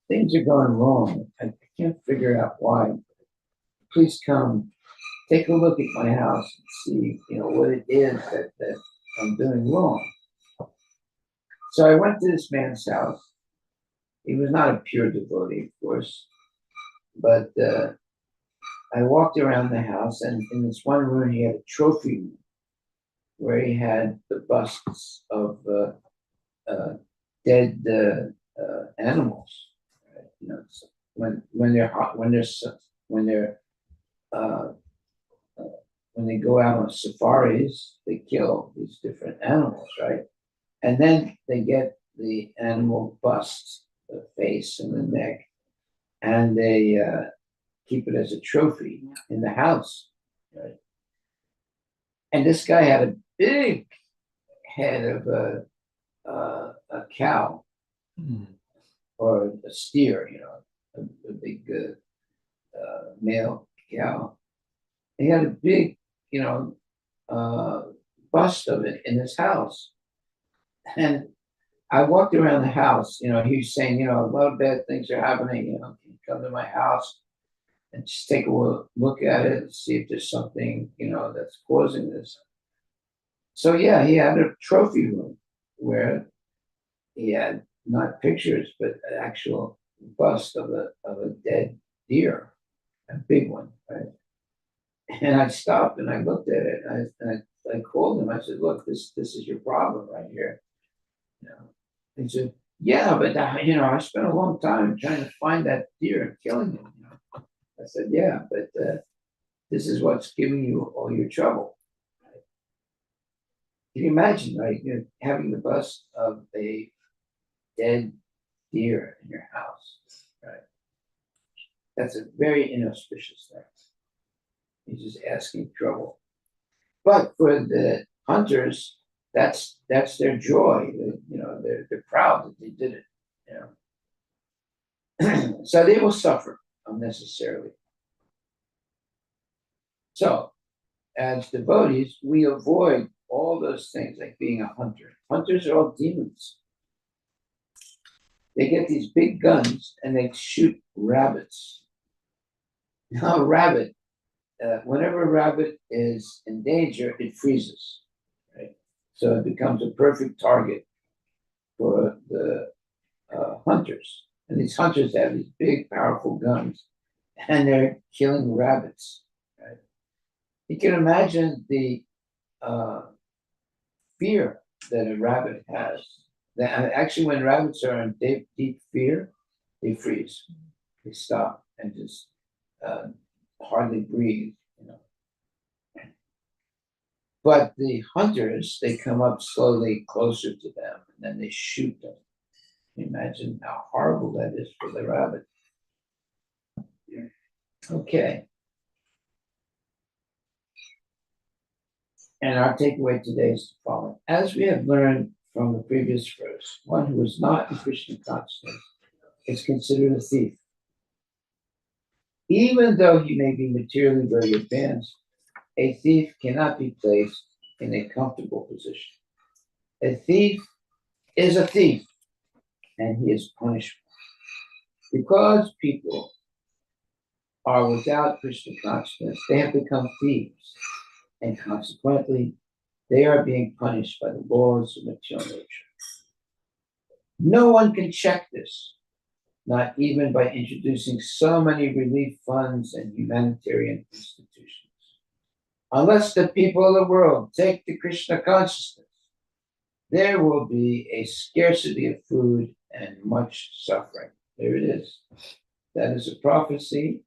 Things are going wrong. I can't figure out why. Please come, take a look at my house and see, what it is that I'm doing wrong. So I went to this man's house. He was not a pure devotee, of course, but I walked around the house, and in this one room, he had a trophy room where he had the busts of dead animals. Right? So when they're hot, uh, when they go out on safaris, they kill these different animals, right? And then they get the animal bust, the face and the neck, and they keep it as a trophy in the house. Right? And this guy had a big head of a cow or a steer, a big male cow. He had a big, bust of it in his house. And I walked around the house, he was saying, a lot of bad things are happening, can you come to my house and just take a look at it and see if there's something, that's causing this. So yeah, he had a trophy room where he had not pictures, but an actual bust of a dead deer, a big one, right? And I stopped and I looked at it. And I called him. I said, "Look, this is your problem right here." He said, "Yeah, but I spent a long time trying to find that deer and killing him." I said, "Yeah, but this is what's giving you all your trouble." Right? Can you imagine, right? Having the bust of a dead deer in your house, right? That's a very inauspicious thing. He's just asking trouble. But for the hunters, that's their joy. They're proud that they did it. So they will suffer unnecessarily. So, as devotees, we avoid all those things like being a hunter. Hunters are all demons. They get these big guns and they shoot rabbits. Now, a rabbit, whenever a rabbit is in danger, it freezes, right? So it becomes a perfect target for the hunters. And these hunters have these big, powerful guns, and they're killing rabbits, right? You can imagine the fear that a rabbit has. Actually, when rabbits are in deep, deep fear, they freeze, they stop, and just hardly breathe. But the hunters, they come up slowly closer to them, and then they shoot them. Can you imagine how horrible that is for the rabbit? Okay. And our takeaway today is the following. As we have learned from the previous verse, one who is not in Krishna consciousness is considered a thief. Even though he may be materially very advanced, a thief cannot be placed in a comfortable position. A thief is a thief, and he is punishable. Because people are without Krishna consciousness, they have become thieves, and consequently, they are being punished by the laws of material nature. No one can check this, not even by introducing so many relief funds and humanitarian institutions. Unless the people of the world take to Krishna consciousness, there will be a scarcity of food and much suffering. There it is. That is a prophecy,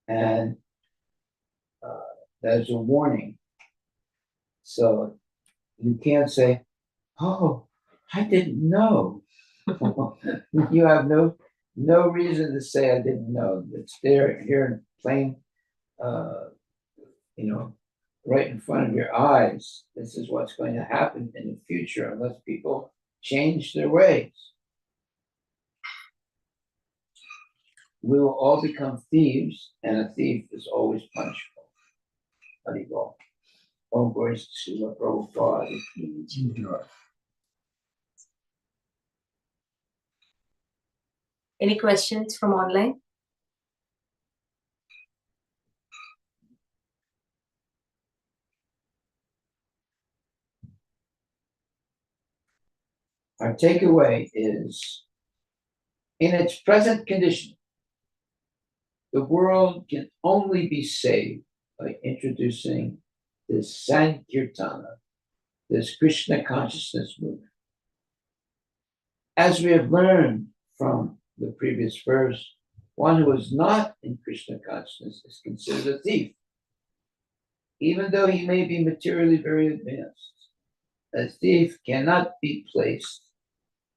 and that is a warning. So you can't say, "Oh, I didn't know." You have no reason to say I didn't know. It's there here in plain, right in front of your eyes. This is what's going to happen in the future unless people change their ways. We will all become thieves, and a thief is always punishable. Haribol. All glories to Srila Prabhupada. Any questions from online? our takeaway is, in its present condition, the world can only be saved by introducing this Sankirtana, this Krishna consciousness movement. As we have learned from the previous verse, one who is not in Krishna consciousness is considered a thief, even though he may be materially very advanced. A thief cannot be placed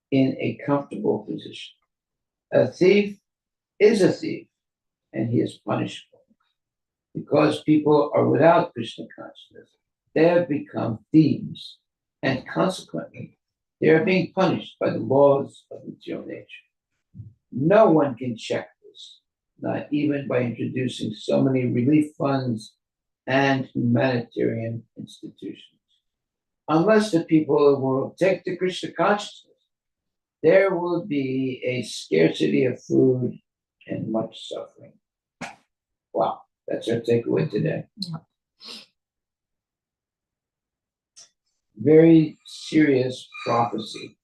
in a comfortable position. A thief is a thief, and he is punishable. Because people are without Krishna consciousness, they have become thieves, and consequently, they are being punished by the laws of material nature. No one can check this, not even by introducing so many relief funds and humanitarian institutions. Unless the people of the world take to Krishna consciousness, there will be a scarcity of food and much suffering. Wow, that's our takeaway today. Yeah. Very serious prophecy.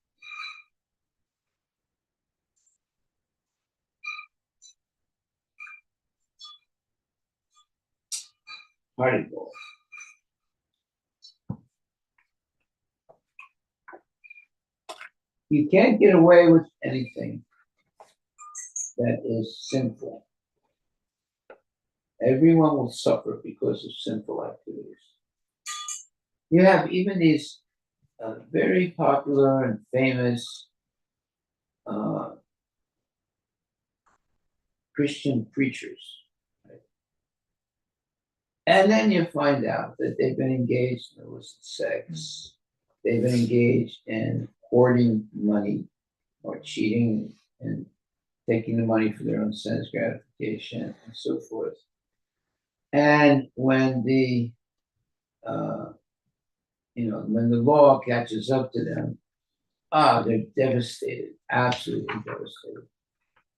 Harivilas. You can't get away with anything that is sinful. Everyone will suffer because of sinful activities. You have even these very popular and famous Christian preachers. Right? And then you find out that they've been engaged in illicit sex. They've been engaged in hoarding money or cheating and taking the money for their own sense gratification and so forth. And when the when the law catches up to them, they're devastated, absolutely devastated.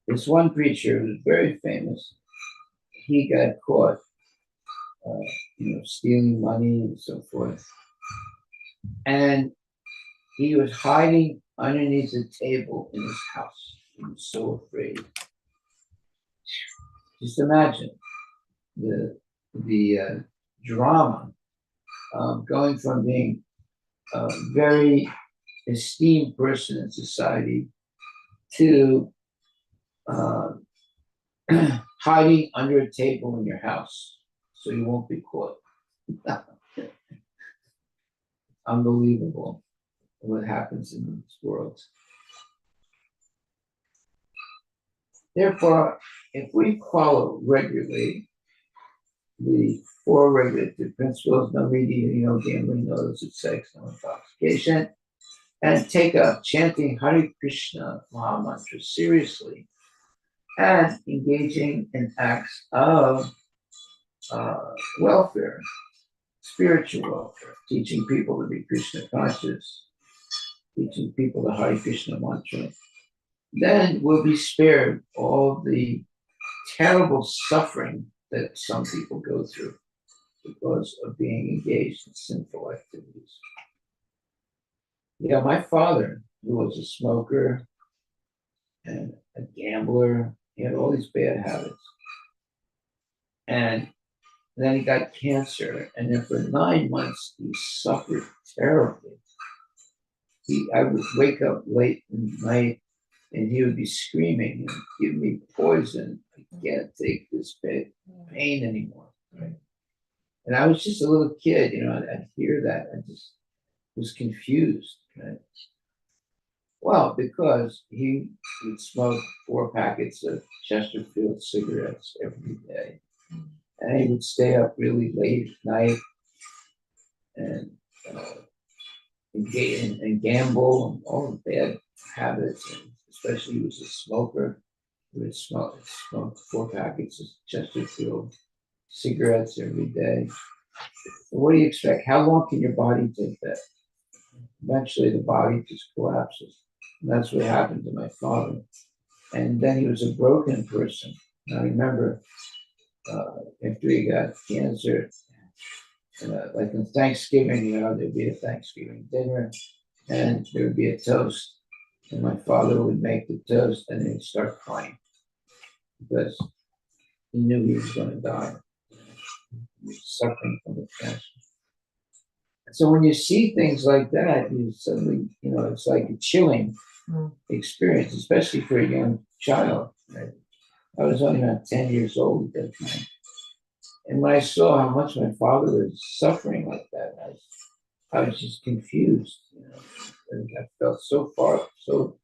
This one preacher who was very famous, he got caught, stealing money and so forth. And he was hiding underneath the table in his house. He was so afraid. Just imagine the drama of going from being a very esteemed person in society to hiding under a table in your house so you won't be caught. Unbelievable what happens in this world. Therefore, if we follow regularly the four regulative principles, no media, no gambling, no illicit sex, no intoxication, and take up chanting Hare Krishna Maha Mantra seriously, and engaging in acts of welfare, spiritual welfare, teaching people to be Krishna conscious, teaching people the Hare Krishna mantra, then we'll be spared all the terrible suffering that some people go through because of being engaged in sinful activities. Yeah, my father, who was a smoker and a gambler, he had all these bad habits. And then he got cancer, and then for 9 months he suffered terribly. I would wake up late in the night and he would be screaming and give me poison. I can't take this pain anymore. Right? And I was just a little kid, I'd hear that. I just was confused. Right? Well, because he would smoke 4 packets of Chesterfield cigarettes every day. And he would stay up really late at night and gamble and all the bad habits. And especially he was a smoker. He would smoke 4 packets of Chesterfield cigarettes every day. So what do you expect? How long can your body take that? Eventually the body just collapses. And that's what happened to my father. And then he was a broken person. And I remember after he got cancer, like on Thanksgiving, there'd be a Thanksgiving dinner, and there would be a toast, and my father would make the toast, and he'd start crying because he knew he was going to die. He was suffering from the cancer. So when you see things like that, you suddenly, it's like a chilling experience, especially for a young child. Right? I was only about 10 years old at that time. And when I saw how much my father was suffering like that, I was just confused. And I felt so far, so,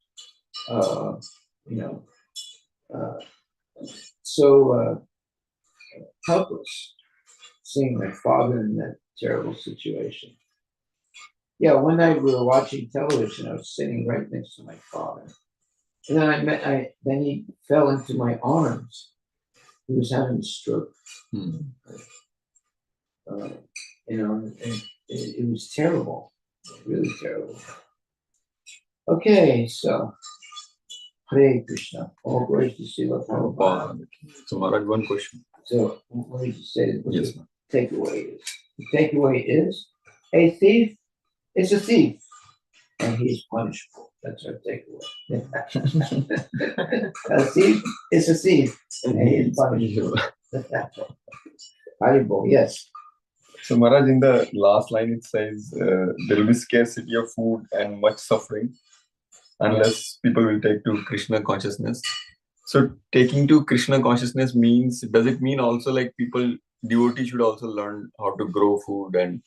so helpless seeing my father in that terrible situation. Yeah, one night we were watching television. I was sitting right next to my father, and then then he fell into my arms. He was having a stroke. And it was terrible, really terrible. Okay, so Hare Krishna. All glories to Srila Prabhupada. So Maharaj, one question. So let me just say what Yes, the takeaway is. The takeaway is a thief is a thief, and he is punishable. That's our takeaway. A thief is a thief, and he is punishable. Haribol, yes. So Maharaj, in the last line it says there will be scarcity of food and much suffering unless people will take to Krishna consciousness. So taking to Krishna consciousness means, does it mean also like devotees should also learn how to grow food and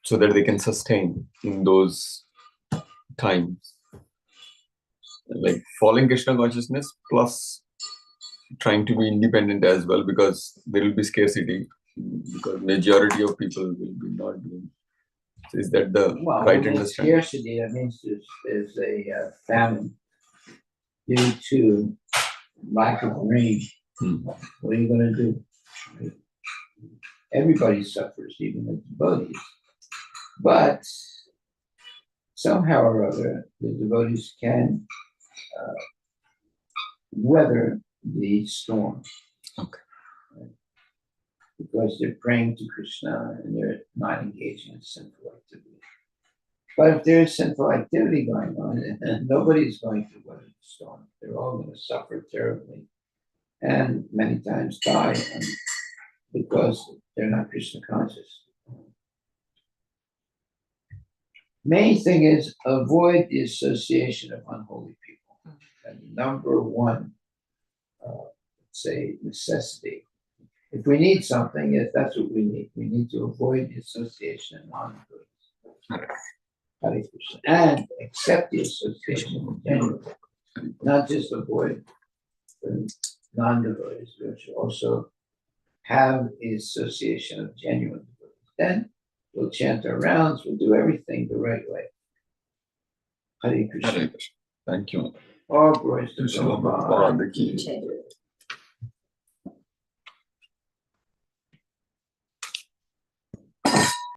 so that they can sustain in those times? Like following Krishna consciousness plus trying to be independent as well, because there will be scarcity, because majority of people will be not doing. So is that the right understanding? Scarcity, that means there's a famine due to lack of rain. What are you going to do? Everybody suffers, even the devotees. But somehow or other, the devotees can weather the storm. Okay. Right? Because they're praying to Krishna and they're not engaging in sinful activity. But if there's sinful activity going on, nobody's going to weather the storm. They're all going to suffer terribly and many times die because they're not Krishna conscious. Main thing is avoid the association of unholy people. And number one, say, necessity. If we need something, if that's what we need to avoid the association of non-devotees. Hare Krishna. And accept the association of genuine. Not just avoid the non-devotees, but should also have the association of genuine devotees. Then we'll chant our rounds, we'll do everything the right way. Hare Krishna. Hare Krishna. Thank you. All glories to Srila Prabhupada. Prabhupada ki